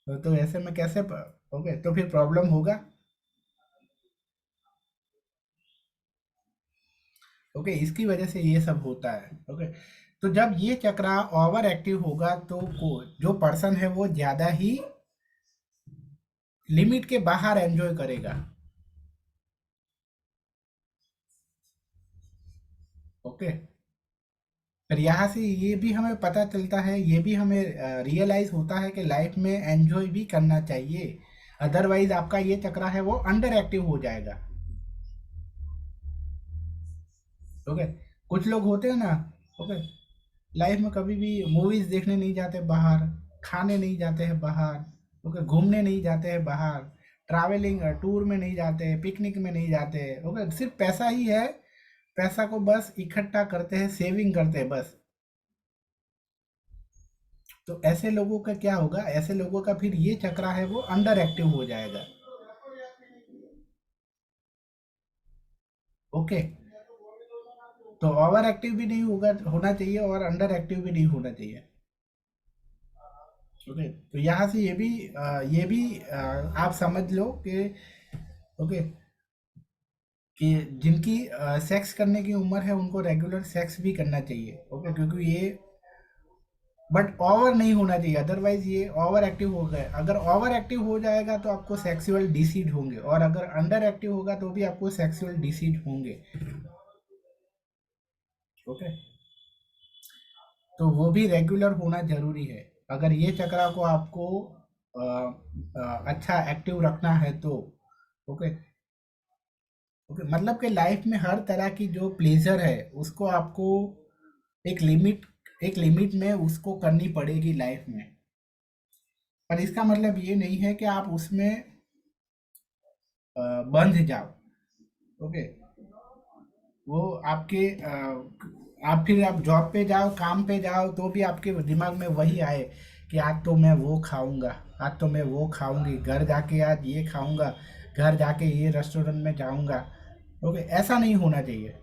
तो ऐसे में कैसे ओके, तो फिर प्रॉब्लम होगा। ओके, इसकी वजह से ये सब होता है। ओके, तो जब ये चक्रा ओवर एक्टिव होगा तो जो पर्सन है वो ज़्यादा ही लिमिट के बाहर एंजॉय करेगा। ओके, फिर यहाँ से ये भी हमें पता चलता है, ये भी हमें रियलाइज होता है कि लाइफ में एंजॉय भी करना चाहिए, अदरवाइज आपका ये चक्रा है वो अंडर एक्टिव हो जाएगा। ओके, कुछ लोग होते हैं ना, ओके, लाइफ में कभी भी मूवीज देखने नहीं जाते बाहर, खाने नहीं जाते हैं बाहर, ओके, घूमने नहीं जाते हैं बाहर, ट्रैवलिंग टूर में नहीं जाते, पिकनिक में नहीं जाते। ओके, सिर्फ पैसा ही है, पैसा को बस इकट्ठा करते हैं, सेविंग करते हैं बस। तो ऐसे लोगों का क्या होगा, ऐसे लोगों का फिर ये चक्रा है वो अंडर एक्टिव हो जाएगा। ओके, तो ओवर एक्टिव भी नहीं होगा, होना चाहिए, और अंडर एक्टिव भी नहीं होना चाहिए। ओके, तो यहाँ से ये भी आप समझ लो कि ओके, कि जिनकी सेक्स करने की उम्र है उनको रेगुलर सेक्स भी करना चाहिए। ओके, क्योंकि ये बट ओवर नहीं होना चाहिए, अदरवाइज ये ओवर एक्टिव हो गए। अगर ओवर एक्टिव हो जाएगा तो आपको सेक्सुअल डिसीड होंगे, और अगर अंडर एक्टिव होगा तो भी आपको सेक्सुअल डिसीड होंगे। ओके, तो वो भी रेगुलर होना जरूरी है अगर ये चक्रा को आपको अच्छा एक्टिव रखना है तो। ओके, ओके, मतलब कि लाइफ में हर तरह की जो प्लेजर है उसको आपको एक लिमिट एक लिमिट में उसको करनी पड़ेगी लाइफ में। पर इसका मतलब ये नहीं है कि आप उसमें बंध जाओ। ओके, वो आपके आप फिर आप जॉब पे जाओ, काम पे जाओ, तो भी आपके दिमाग में वही आए कि आज तो मैं वो खाऊंगा, आज तो मैं वो खाऊंगी, घर जाके आज ये खाऊंगा, घर जाके ये रेस्टोरेंट में जाऊंगा। ओके, ऐसा नहीं होना चाहिए,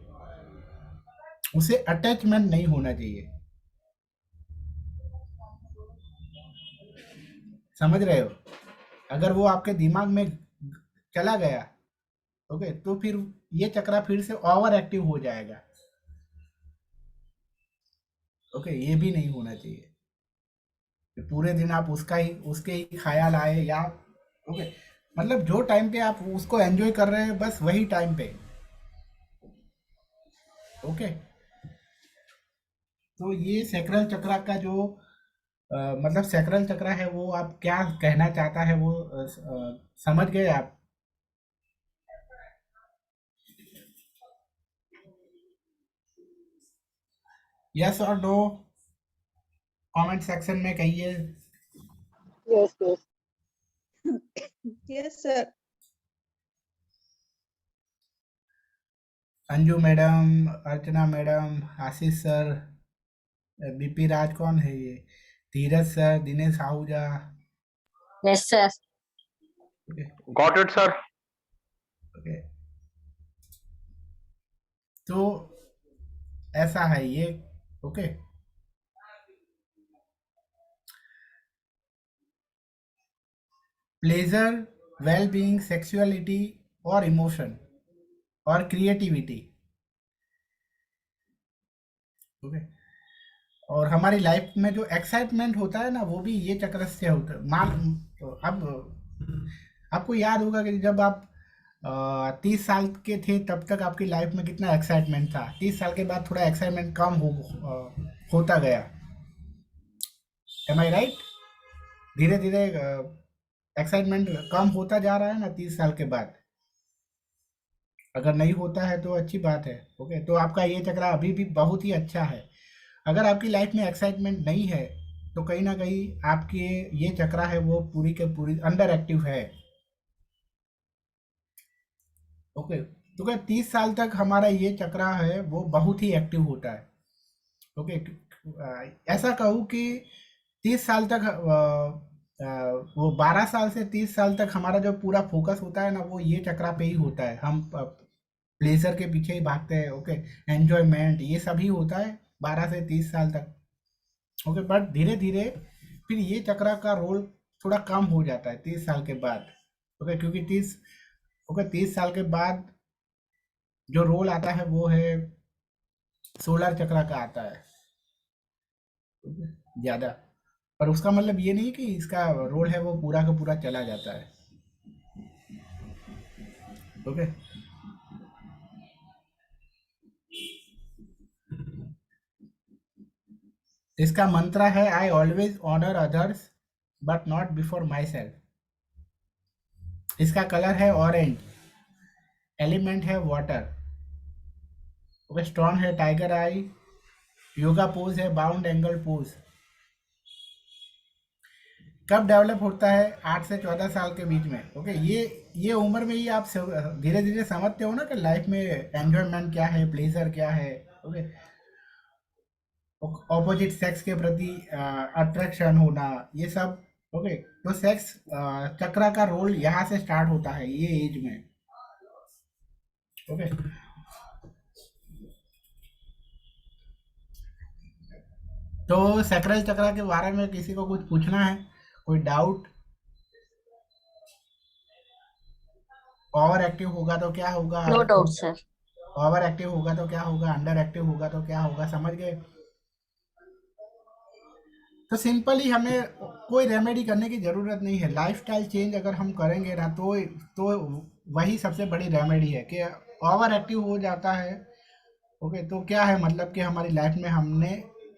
उसे अटैचमेंट नहीं होना चाहिए। समझ रहे हो, अगर वो आपके दिमाग में चला गया, ओके, तो फिर ये चक्रा फिर से ओवर एक्टिव हो जाएगा। ओके, ये भी नहीं होना चाहिए कि पूरे दिन आप उसके ही ख्याल आए, या ओके, मतलब जो टाइम पे आप उसको एंजॉय कर रहे हैं बस वही टाइम पे। ओके, तो ये सैक्रल चक्रा का जो मतलब सैक्रल चक्रा है वो आप क्या कहना चाहता है वो समझ गए आप। यस और नो, कमेंट सेक्शन में कहिए। Yes, yes. Yes, sir. Anju madam, Archana madam, Ashish sir, BP Raj, कौन है ये, Dheeraj sir, Dinesh Ahuja. Yes, sir. Okay, Got it, sir. Okay, तो ऐसा है ये। Okay, pleasure, well being, sexuality और इमोशन और क्रिएटिविटी। ओके, और हमारी लाइफ में जो एक्साइटमेंट होता है ना वो भी ये चक्र से होता है। मान तो अब आपको याद होगा कि जब आप 30 साल के थे तब तक आपकी लाइफ में कितना एक्साइटमेंट था, 30 साल के बाद थोड़ा एक्साइटमेंट कम होता गया। एम आई राइट, धीरे धीरे एक्साइटमेंट कम होता जा रहा है ना 30 साल के बाद। अगर नहीं होता है तो अच्छी बात है। ओके, तो आपका ये चक्रा अभी भी बहुत ही अच्छा है। अगर आपकी लाइफ में एक्साइटमेंट नहीं है तो कहीं ना कहीं आपके ये चक्रा है वो पूरी के पूरी अंडर एक्टिव है। ओके, तो क्या 30 साल तक हमारा ये चक्रा है वो बहुत ही एक्टिव होता है। ओके, ऐसा कहूँ कि 30 साल तक वो 12 साल से 30 साल तक हमारा जो पूरा फोकस होता है ना वो ये चक्रा पे ही होता है। हम प्लेजर के पीछे ही भागते हैं। ओके, एंजॉयमेंट ये सभी होता है 12 से 30 साल तक। ओके, बट धीरे धीरे फिर ये चक्रा का रोल थोड़ा कम हो जाता है 30 साल के बाद। ओके, क्योंकि 30 साल के बाद जो रोल आता है वो है सोलर चक्रा का आता है। ज्यादा, पर उसका मतलब ये नहीं कि इसका रोल है वो पूरा का पूरा चला जाता है। ओके, इसका मंत्र है I always honour others but not before myself. इसका कलर है ऑरेंज, एलिमेंट है वाटर। ओके, स्टोन है टाइगर आई, योगा पोज है बाउंड एंगल पोज। कब डेवलप होता है? 8 से 14 साल के बीच में। ओके, ये उम्र में ही आप धीरे धीरे समझते हो ना कि लाइफ में एंजॉयमेंट क्या है, प्लेजर क्या है। ओके, ऑपोजिट सेक्स के प्रति अट्रैक्शन होना, ये सब। ओके, तो सेक्स चक्र का रोल यहाँ से स्टार्ट होता है ये एज में। ओके, तो सैक्रल चक्र के बारे में किसी को कुछ पूछना है? कोई डाउट? ओवर एक्टिव होगा तो क्या होगा? No doubt sir. Overactive होगा तो क्या होगा? अंडर एक्टिव होगा तो क्या होगा? समझ गए? तो सिंपली हमें कोई रेमेडी करने की ज़रूरत नहीं है। लाइफस्टाइल चेंज अगर हम करेंगे ना तो वही सबसे बड़ी रेमेडी है कि ओवर एक्टिव हो जाता है। ओके, तो क्या है मतलब कि हमारी लाइफ में हमने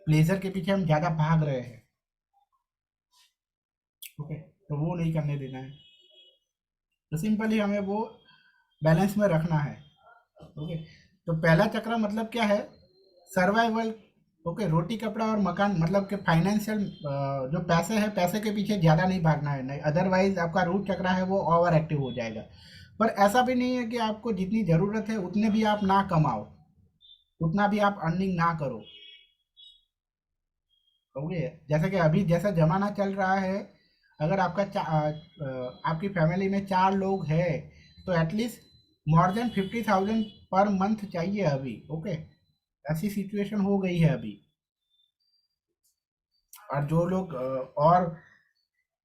प्लेजर के पीछे हम ज़्यादा भाग रहे हैं। ओके, तो वो नहीं करने देना है। तो सिंपली हमें वो बैलेंस में रखना है। ओके, तो पहला चक्र मतलब क्या है? सर्वाइवल। ओके, रोटी कपड़ा और मकान, मतलब कि फाइनेंशियल जो पैसे है पैसे के पीछे ज़्यादा नहीं भागना है, नहीं अदरवाइज आपका रूट चक्र है वो ओवर एक्टिव हो जाएगा। पर ऐसा भी नहीं है कि आपको जितनी ज़रूरत है उतने भी आप ना कमाओ, उतना भी आप अर्निंग ना करो। ओके, जैसे कि अभी जैसा ज़माना चल रहा है, अगर आपकी फैमिली में 4 लोग हैं तो at least more than 50,000 per month चाहिए अभी। ओके, ऐसी सिचुएशन हो गई है अभी। और जो लोग और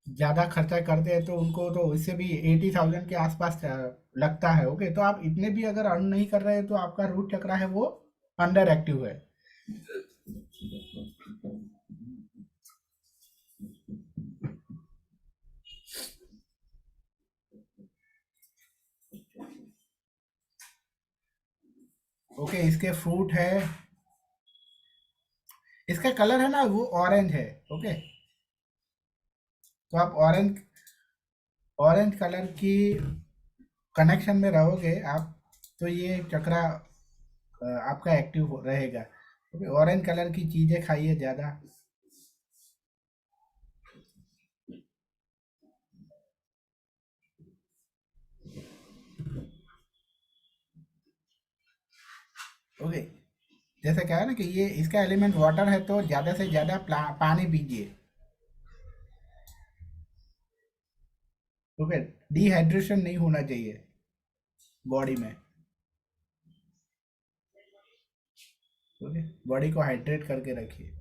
ज़्यादा खर्चा करते हैं तो उनको तो इससे भी 80,000 के आसपास लगता है। ओके, तो आप इतने भी अगर अर्न नहीं कर रहे हैं तो आपका रूट चक्र है वो अंडर एक्टिव है। ओके, इसके फ्रूट है, इसका कलर है ना वो ऑरेंज है। ओके, तो आप ऑरेंज ऑरेंज कलर की कनेक्शन में रहोगे आप तो ये चक्रा आपका एक्टिव रहेगा। ओके, ऑरेंज कलर की चीज़ें खाइए ज़्यादा। ओके, जैसे क्या है ना कि ये इसका एलिमेंट वाटर है तो ज़्यादा से ज़्यादा पानी पीजिए। ओके, डिहाइड्रेशन नहीं होना चाहिए बॉडी में। ओके, बॉडी को हाइड्रेट करके रखिए।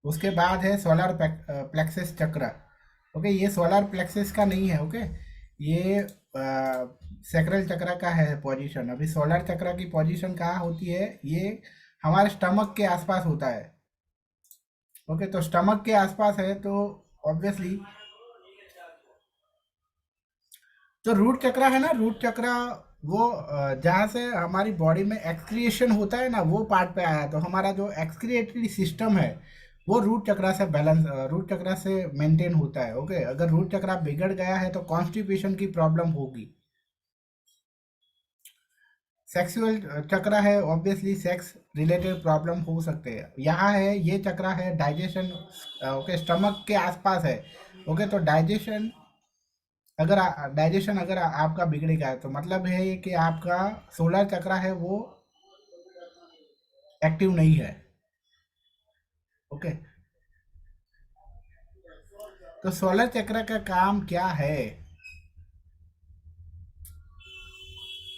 उसके बाद है सोलर प्लेक्सस चक्र। ओके, ये सोलर प्लेक्सस का नहीं है। ओके, ये सैक्रल चक्र का है पोजीशन। अभी सोलर चक्र की पोजीशन कहाँ होती है? ये हमारे स्टमक के आसपास होता है। ओके, तो स्टमक के आसपास है तो ऑब्वियसली तो रूट चक्र है ना, रूट चक्र वो जहाँ से हमारी बॉडी में एक्सक्रिएशन होता है ना, वो पार्ट पे आया। तो हमारा जो एक्सक्रिएटरी सिस्टम है वो रूट चक्रा से बैलेंस, रूट चक्रा से मेंटेन होता है। ओके, अगर रूट चक्रा बिगड़ गया है तो कॉन्स्टिपेशन की प्रॉब्लम होगी। सेक्सुअल चक्रा है, ऑब्वियसली सेक्स रिलेटेड प्रॉब्लम हो सकते हैं। यहाँ है, ये चक्रा है डाइजेशन, ओके, स्टमक के आसपास है। ओके, तो डाइजेशन अगर आपका बिगड़ेगा तो मतलब है कि आपका सोलर चक्रा है वो एक्टिव नहीं है। ओके, तो सोलर चक्र का काम क्या है?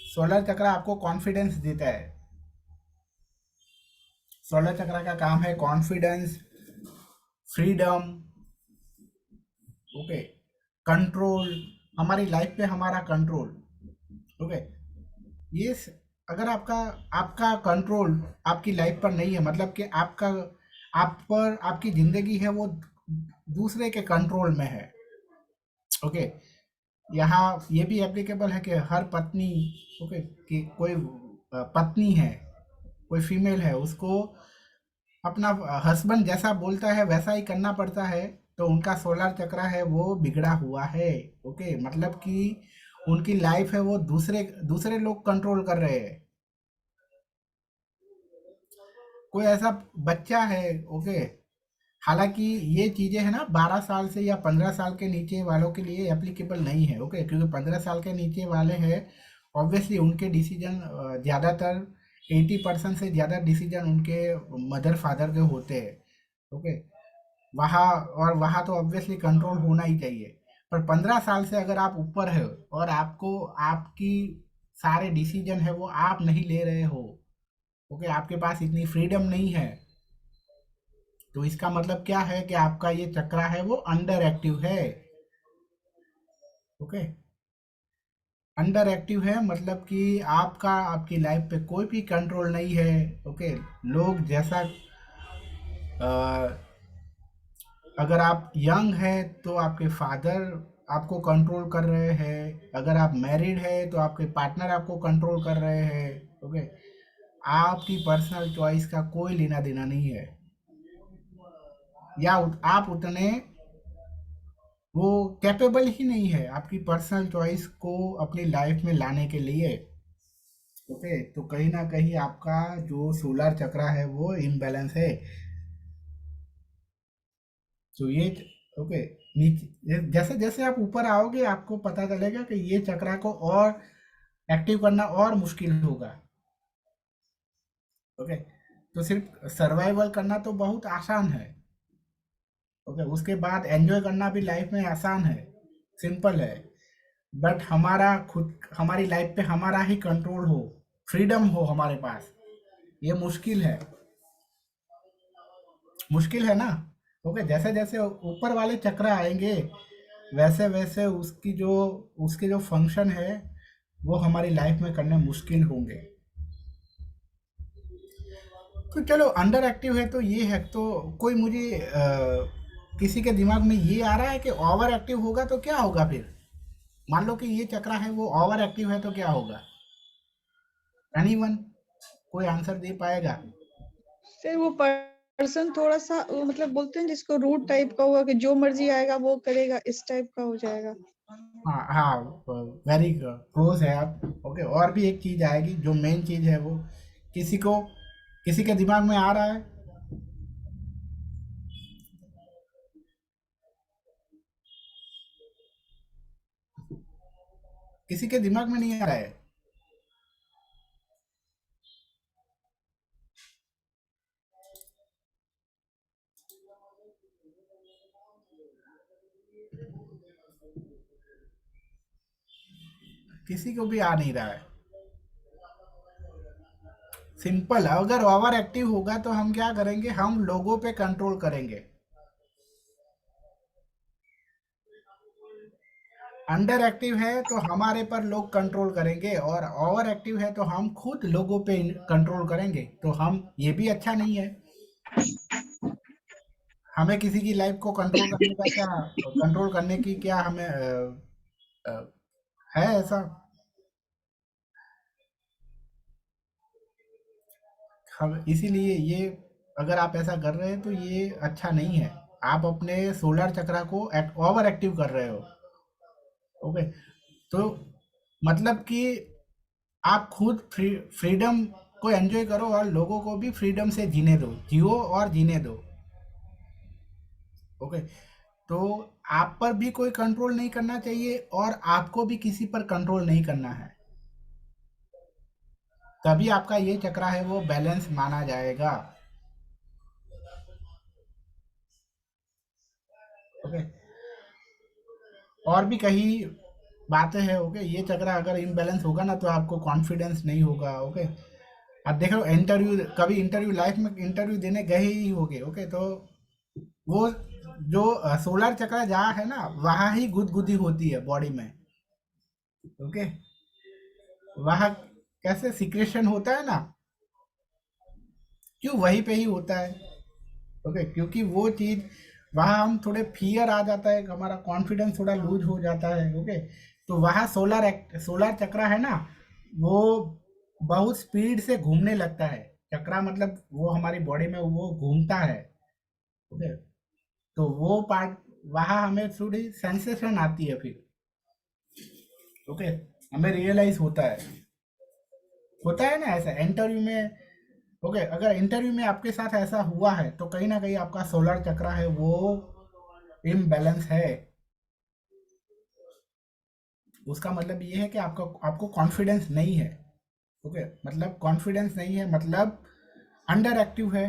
सोलर चक्र आपको कॉन्फिडेंस देता है। सोलर चक्र का काम है कॉन्फिडेंस, फ्रीडम, ओके, कंट्रोल, हमारी लाइफ पे हमारा कंट्रोल। ओके, ये अगर आपका आपका कंट्रोल आपकी लाइफ पर नहीं है, मतलब कि आप पर आपकी जिंदगी है वो दूसरे के कंट्रोल में है। ओके, यहाँ ये भी एप्लीकेबल है कि हर पत्नी, ओके, कि कोई पत्नी है, कोई फीमेल है, उसको अपना हस्बैंड जैसा बोलता है वैसा ही करना पड़ता है। तो उनका सोलर चक्र है वो बिगड़ा हुआ है। ओके, मतलब कि उनकी लाइफ है वो दूसरे दूसरे लोग कंट्रोल कर रहे हैं। कोई ऐसा बच्चा है, ओके, हालांकि ये चीजें है ना 12 साल से या 15 साल के नीचे वालों के लिए एप्लीकेबल नहीं है। ओके, क्योंकि 15 साल के नीचे वाले हैं, ऑब्वियसली उनके डिसीजन ज़्यादातर 80% से ज़्यादा डिसीजन उनके मदर फादर के होते हैं। ओके, वहाँ, और वहाँ तो ऑब्वियसली कंट्रोल होना ही चाहिए। पर 15 साल से अगर आप ऊपर है और आपको आपकी सारे डिसीजन है वो आप नहीं ले रहे हो, ओके, आपके पास इतनी फ्रीडम नहीं है, तो इसका मतलब क्या है कि आपका ये चक्रा है वो अंडर एक्टिव है। ओके, अंडर एक्टिव है मतलब कि आपका आपकी लाइफ पे कोई भी कंट्रोल नहीं है। ओके, लोग जैसा अगर आप यंग है तो आपके फादर आपको कंट्रोल कर रहे हैं, अगर आप मैरिड है तो आपके पार्टनर आपको कंट्रोल कर रहे हैं। ओके, आपकी पर्सनल चॉइस का कोई लेना देना नहीं है, या आप उतने वो कैपेबल ही नहीं है आपकी पर्सनल चॉइस को अपनी लाइफ में लाने के लिए। ओके, तो कहीं ना कहीं आपका जो सोलर चक्रा है वो इम्बैलेंस है। तो ये, ओके, नीचे जैसे जैसे आप ऊपर आओगे आपको पता चलेगा कि ये चक्रा को और एक्टिव करना और मुश्किल होगा। ओके, तो सिर्फ सर्वाइवल करना तो बहुत आसान है। ओके, उसके बाद एंजॉय करना भी लाइफ में आसान है, सिंपल है। बट हमारा खुद, हमारी लाइफ पे हमारा ही कंट्रोल हो, फ्रीडम हो हमारे पास, ये मुश्किल है। मुश्किल है ना। ओके, जैसे जैसे ऊपर वाले चक्र आएंगे वैसे वैसे उसके जो फंक्शन है वो हमारी लाइफ में करने मुश्किल होंगे। तो चलो, अंडर एक्टिव है तो ये है। तो कोई मुझे किसी के दिमाग में ये आ रहा है कि ओवर एक्टिव होगा तो क्या होगा फिर? मान लो कि ये चक्र है वो ओवर एक्टिव है तो क्या होगा? एनीवन, कोई आंसर दे पाएगा? सर वो पर्सन थोड़ा सा वो मतलब बोलते हैं जिसको रूट टाइप का हुआ कि जो मर्जी आएगा वो करेगा, इस टाइप का हो जाएगा। हाँ हाँ, वेरी क्लोज है आप। ओके, और भी एक चीज आएगी जो मेन चीज है वो किसी को किसी के दिमाग में आ रहा है? किसी के दिमाग में नहीं आ रहा है? किसी को भी आ नहीं रहा है। सिंपल, अगर ओवर एक्टिव होगा तो हम क्या करेंगे, हम लोगों पे कंट्रोल करेंगे। अंडर एक्टिव है तो हमारे पर लोग कंट्रोल करेंगे, और ओवर एक्टिव है तो हम खुद लोगों पे कंट्रोल करेंगे। तो हम, ये भी अच्छा नहीं है। हमें किसी की लाइफ को कंट्रोल करने का क्या, कंट्रोल करने की क्या हमें है ऐसा? हम इसीलिए ये, अगर आप ऐसा कर रहे हैं तो ये अच्छा नहीं है। आप अपने सोलर चक्रा को ओवर एक्टिव कर रहे हो। ओके, तो मतलब कि आप खुद फ्रीडम को एंजॉय करो और लोगों को भी फ्रीडम से जीने दो, जियो और जीने दो। ओके, तो आप पर भी कोई कंट्रोल नहीं करना चाहिए और आपको भी किसी पर कंट्रोल नहीं करना है। तभी आपका ये चक्रा है वो बैलेंस माना जाएगा। ओके, और भी कई बातें हैं। ओके, ये चक्रा अगर इम्बैलेंस होगा ना तो आपको कॉन्फिडेंस नहीं होगा। ओके, आप देख लो इंटरव्यू, कभी इंटरव्यू लाइफ में इंटरव्यू देने गए ही होगे। ओके, तो वो जो सोलर चक्रा जहाँ है ना वहाँ ही गुदगुदी होती है बॉडी में। ओके, वहाँ कैसे सिक्रेशन होता है ना, क्यों वहीं पे ही होता है। ओके, क्योंकि वो चीज वहाँ हम थोड़े फियर आ जाता है, हमारा कॉन्फिडेंस थोड़ा लूज हो जाता है। ओके, तो वहाँ सोलर चक्रा है ना, वो बहुत स्पीड से घूमने लगता है। चक्रा मतलब वो हमारी बॉडी में वो घूमता है। ओके, तो वो पार्ट वहाँ हमें थोड़ी सेंसेशन आती है फिर। ओके, हमें रियलाइज होता है ना ऐसा इंटरव्यू में। ओके, अगर इंटरव्यू में आपके साथ ऐसा हुआ है तो कहीं ना कहीं आपका सोलर चक्रा है वो इम्बैलेंस है। उसका मतलब ये है कि आपको कॉन्फिडेंस नहीं है। ओके, मतलब कॉन्फिडेंस नहीं है मतलब अंडर एक्टिव है।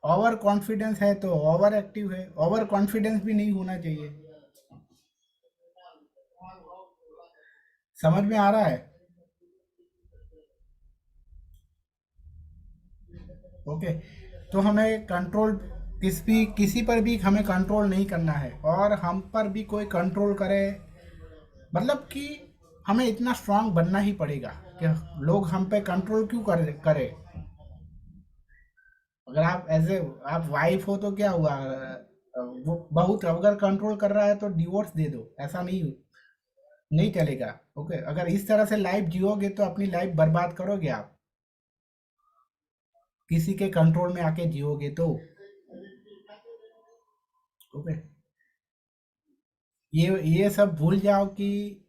ओवर कॉन्फिडेंस है तो ओवर एक्टिव है। ओवर कॉन्फिडेंस भी नहीं होना चाहिए। समझ में आ रहा है? ओके, तो हमें कंट्रोल किसी पर भी हमें कंट्रोल नहीं करना है और हम पर भी कोई कंट्रोल करे, मतलब कि हमें इतना स्ट्रांग बनना ही पड़ेगा कि लोग हम पे कंट्रोल क्यों करे। अगर आप एज ए आप वाइफ हो तो क्या हुआ, वो बहुत अगर कंट्रोल कर रहा है तो डिवोर्स दे दो। ऐसा नहीं चलेगा। ओके, अगर इस तरह से लाइफ जियोगे तो अपनी लाइफ बर्बाद करोगे आप, किसी के कंट्रोल में आके जियोगे तो। ओके, ये सब भूल जाओ कि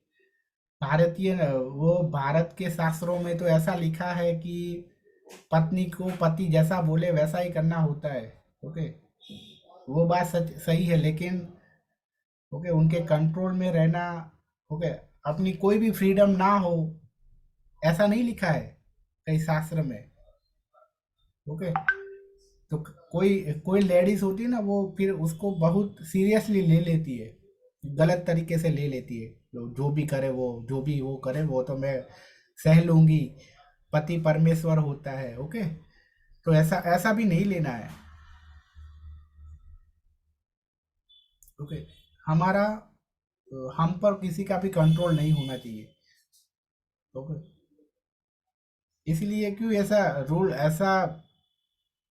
भारतीय वो भारत के शास्त्रों में तो ऐसा लिखा है कि पत्नी को पति जैसा बोले वैसा ही करना होता है। ओके, वो बात सच सही है, लेकिन ओके उनके कंट्रोल में रहना। ओके, अपनी कोई भी फ्रीडम ना हो, ऐसा नहीं लिखा है कई शास्त्र में। ओके, तो कोई कोई लेडीज होती है ना वो फिर उसको बहुत सीरियसली ले लेती है, गलत तरीके से ले लेती है। जो भी करे वो, जो भी वो करे वो तो मैं सह लूंगी, पति परमेश्वर होता है। ओके, तो ऐसा ऐसा भी नहीं लेना है। ओके, हमारा हम पर किसी का भी कंट्रोल नहीं होना चाहिए। ओके, इसलिए क्यों ऐसा रूल, ऐसा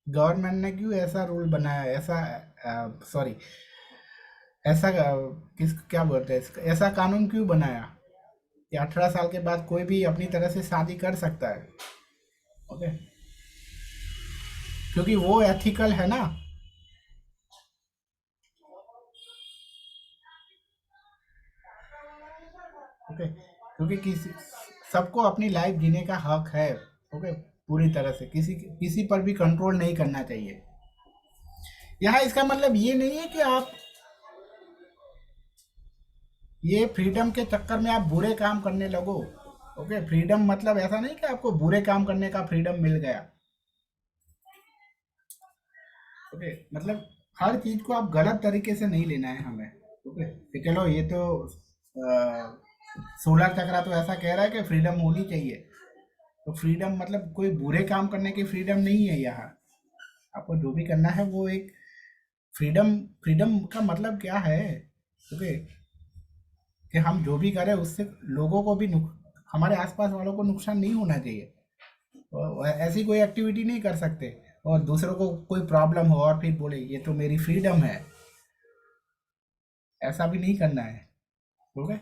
गवर्नमेंट ने क्यों ऐसा रूल बनाया, ऐसा सॉरी ऐसा किस क्या बोलते हैं ऐसा कानून क्यों बनाया कि 18 साल के बाद कोई भी अपनी तरह से शादी कर सकता है। ओके, क्योंकि वो एथिकल है ना। ओके, क्योंकि किसी सबको अपनी लाइफ जीने का हक है। ओके, पूरी तरह से किसी पर भी कंट्रोल नहीं करना चाहिए। यहाँ इसका मतलब ये नहीं है कि आप ये फ्रीडम के चक्कर में आप बुरे काम करने लगो। ओके, फ्रीडम मतलब ऐसा नहीं कि आपको बुरे काम करने का फ्रीडम मिल गया। ओके, मतलब हर चीज को आप गलत तरीके से नहीं लेना है हमें। ओके, कि चलो ये तो सोलर चक्रा तो ऐसा कह रहा है कि फ्रीडम होनी चाहिए, तो फ्रीडम मतलब कोई बुरे काम करने की फ्रीडम नहीं है यहाँ। आपको जो भी करना है वो एक फ्रीडम। फ्रीडम का मतलब क्या है? ओके, कि हम जो भी करें उससे लोगों को भी हमारे आसपास वालों को नुकसान नहीं होना चाहिए। और ऐसी कोई एक्टिविटी नहीं कर सकते और दूसरों को कोई प्रॉब्लम हो और फिर बोले ये तो मेरी फ्रीडम है। ऐसा भी नहीं करना है। ओके,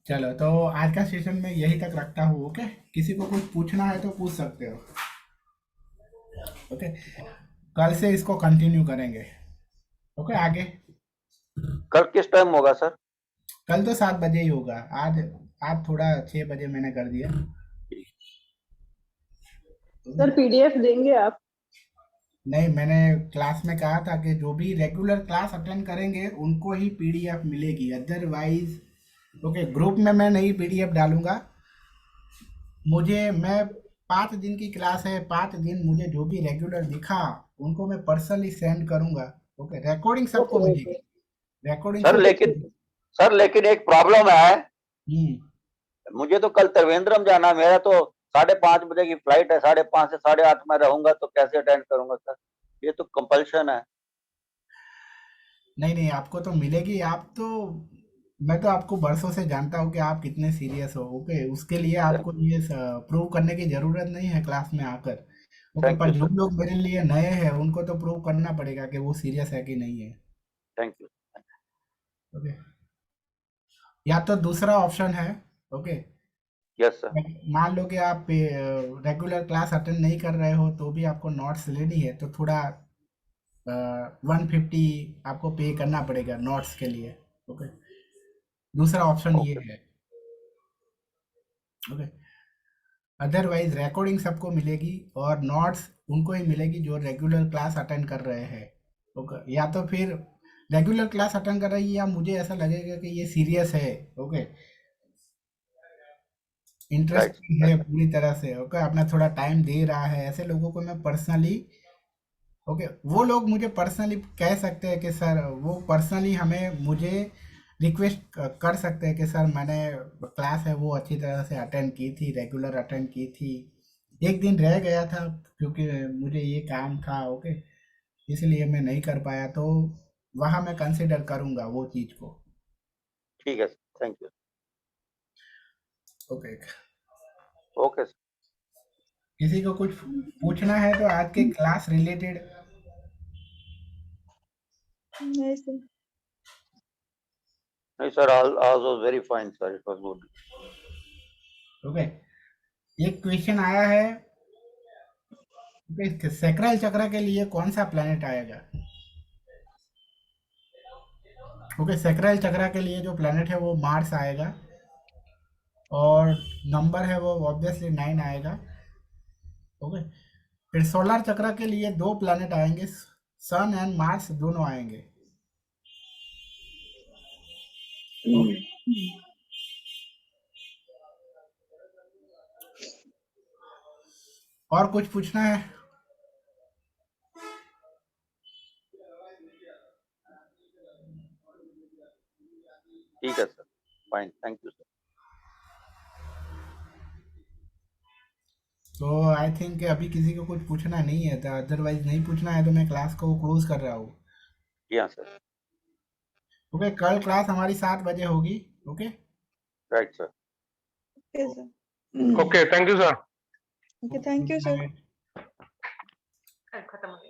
चलो तो आज का सेशन में यही तक रखता हूँ। ओके, किसी को कुछ पूछना है तो पूछ सकते हो। ओके, कल से इसको कंटिन्यू करेंगे। ओके, आगे कल किस टाइम होगा सर? कल तो 7 बजे ही होगा। आज थोड़ा 6 बजे मैंने कर दिया। सर पीडीएफ देंगे आप? नहीं, मैंने क्लास में कहा था कि जो भी रेगुलर क्लास अटेंड करेंगे उनको ही पीडीएफ मिलेगी, अदरवाइज ओके ग्रुप में मैं नहीं पीडीएफ डालूंगा। मैं 5 दिन की क्लास है, 5 दिन मुझे जो भी रेगुलर दिखा उनको मैं पर्सनली सेंड करूंगा। ओके, रिकॉर्डिंग सबको ओके, मिलेगी, रिकॉर्डिंग सर लेकिन एक प्रॉब्लम है। मुझे तो कल त्रिवेंद्रम जाना है, मेरा तो 5:30 बजे की फ्लाइट है, 5:30 से 8:30 मैं रहूंगा, तो कैसे अटेंड करूंगा सर? ये तो कंपल्शन है। नहीं, आपको तो मिलेगी। मैं तो आपको बरसों से जानता हूँ कि आप कितने सीरियस हो। ओके, उसके लिए आपको ये प्रूव करने की जरूरत नहीं है क्लास में आकर। ओके, थैंक पर यू जो सर, लोग मेरे लिए नए हैं उनको तो प्रूव करना पड़ेगा कि वो सीरियस है कि नहीं है। Thank you. ओके, या तो दूसरा ऑप्शन है। Okay, yes sir. मान लो कि आप रेगुलर क्लास अटेंड नहीं कर रहे हो तो भी आपको नोट्स लेनी है, तो थोड़ा 150 आपको पे करना पड़ेगा नोट्स के लिए। ओके, दूसरा ऑप्शन ये है। ओके, अदरवाइज रिकॉर्डिंग सबको मिलेगी और नोट्स उनको ही मिलेगी जो रेगुलर क्लास अटेंड कर रहे हैं। ओके, या तो फिर रेगुलर क्लास अटेंड कर रही है या मुझे ऐसा लगेगा कि ये सीरियस है। ओके, इंटरेस्टेड है पूरी तरह से। ओके, अपना थोड़ा टाइम दे रहा है, ऐसे लोगों को मैं पर्सनली ओके वो लोग मुझे पर्सनली कह सकते हैं कि सर, वो पर्सनली मुझे रिक्वेस्ट कर सकते हैं कि सर मैंने क्लास है वो अच्छी तरह से अटेंड की थी, रेगुलर अटेंड की थी, एक दिन रह गया था क्योंकि मुझे ये काम था। ओके, इसलिए मैं नहीं कर पाया, तो वहाँ मैं कंसिडर करूँगा वो चीज़ को। ठीक है sir, thank you. Okay, okay sir. किसी को कुछ पूछना है तो आज के क्लास रिलेटेड? नहीं सर। नहीं sir, all was very fine sir, it was good. Okay, एक क्वेश्चन आया है। सैक्रल चक्र के लिए कौन सा प्लेनेट आएगा? ओके, सैक्रल चक्र के लिए जो प्लेनेट है वो मार्स आएगा और नंबर है वो ऑब्वियसली 9 आएगा। ओके, फिर सोलर चक्र के लिए 2 प्लेनेट आएंगे, सन एंड मार्स दोनों आएंगे। और कुछ पूछना है? ठीक है sir, fine, thank you sir. तो आई थिंक अभी किसी को कुछ पूछना नहीं है, तो अदरवाइज नहीं पूछना है तो मैं क्लास को क्लोज कर रहा हूँ। हाँ सर। ओके, कल क्लास हमारी 7 बजे होगी। Okay, right sir. Okay sir. Okay, thank you sir. Okay, thank you sir. खत्म हो गया।